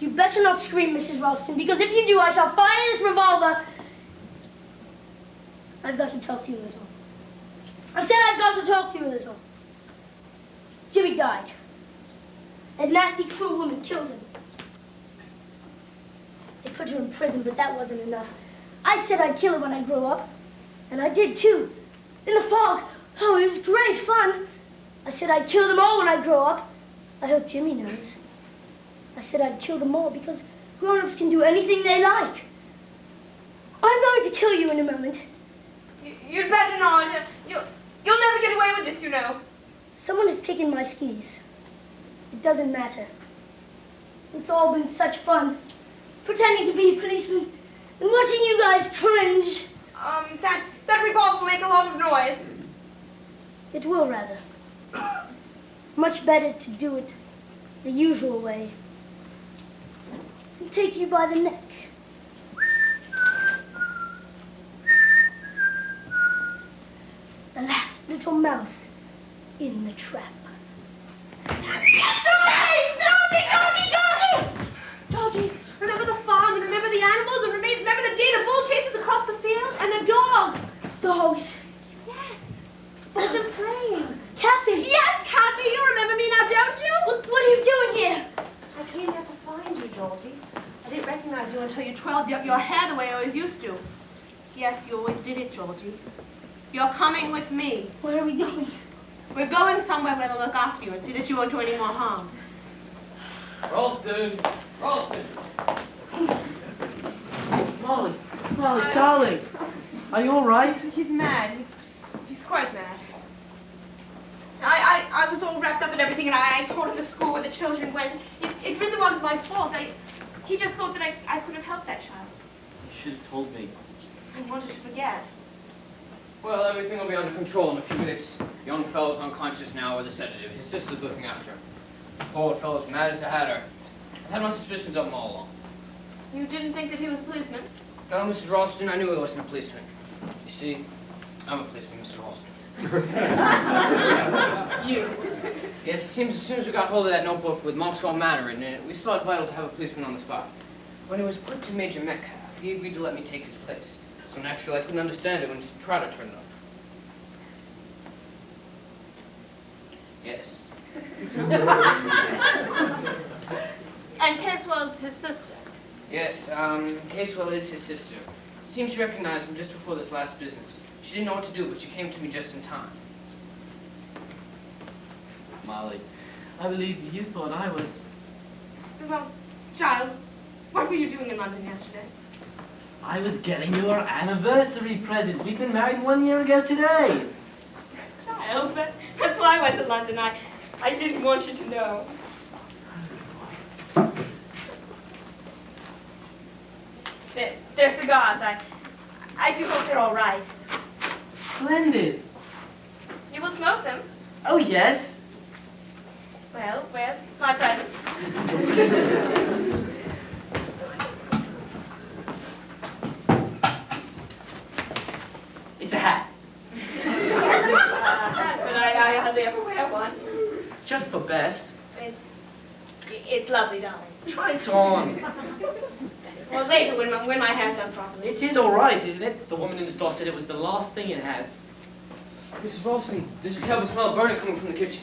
You better not scream, Mrs. Ralston, because if you do, I shall fire this revolver. I've got to talk to you a little. I said I've got to talk to you a little. Jimmy died. That nasty, cruel woman killed him. They put her in prison, but that wasn't enough. I said I'd kill her when I grow up. And I did, too. In the fog. Oh, it was great fun. I said I'd kill them all when I grow up. I hope Jimmy knows. I said I'd kill them all because grown-ups can do anything they like. I'm going to kill you in a moment. You'd better not. You'll never get away with this, you know. Someone has taken my skis. It doesn't matter. It's all been such fun. Pretending to be a policeman and watching you guys cringe. That revolver will make a lot of noise. It will, rather. Much better to do it the usual way. And take you by the neck. The last little mouse in the trap. Georgie, remember the farm, and remember the animals, and remember the day the bull chases across the field, and the dogs. Dogs. Yes. Spot and Flame. Kathy. Yes, Kathy, you remember me now, don't you? What are you doing here? I came here to find you, Georgie. I didn't recognize you until you twirled up your hair the way I always used to. Yes, you always did it, Georgie. You're coming with me. Where are we going? We're going somewhere where they'll look after you and see that you won't do any more harm. Ralston! Ralston! Molly, darling, are you all right? He's mad. He's quite mad. I was all wrapped up in everything, and I told him the school where the children went. It really wasn't my fault. He just thought that I could have helped that child. You should have told me. I wanted to forget. Well, everything will be under control in a few minutes. The young fellow's unconscious now with a sedative. His sister's looking after him. The poor fellow's mad as a hatter. I've had my suspicions of him all along. You didn't think that he was a policeman? No, Mrs. Ralston, I knew he wasn't a policeman. You see, I'm a policeman, Mr. Ralston. You? Yes, it seems as soon as we got hold of that notebook with Monkswell Manor in it, we saw it vital to have a policeman on the spot. When it was put to Major Metcalf, he agreed to let me take his place. So naturally, I couldn't understand it when Trotter turned up. Yes. And Caswell's his sister. Yes, Casewell is his sister. Seems she recognized him just before this last business. She didn't know what to do, but she came to me just in time. Molly, I believe you thought I was... Well, Giles, what were you doing in London yesterday? I was getting your anniversary present. We've been married 1 year ago today. Giles, that's why I went to London. I didn't want you to know. They're cigars. I do hope they're all right. Splendid. You will smoke them? Oh, yes. Well, where's my present? It's a hat. But I hardly ever wear one. Just for best. It's lovely, darling. Try it on. Well, later when my hair's done properly. It is all right, isn't it? The woman in the store said it was the last thing it has. Mrs. Ralston, there's a terrible smell of burning coming from the kitchen.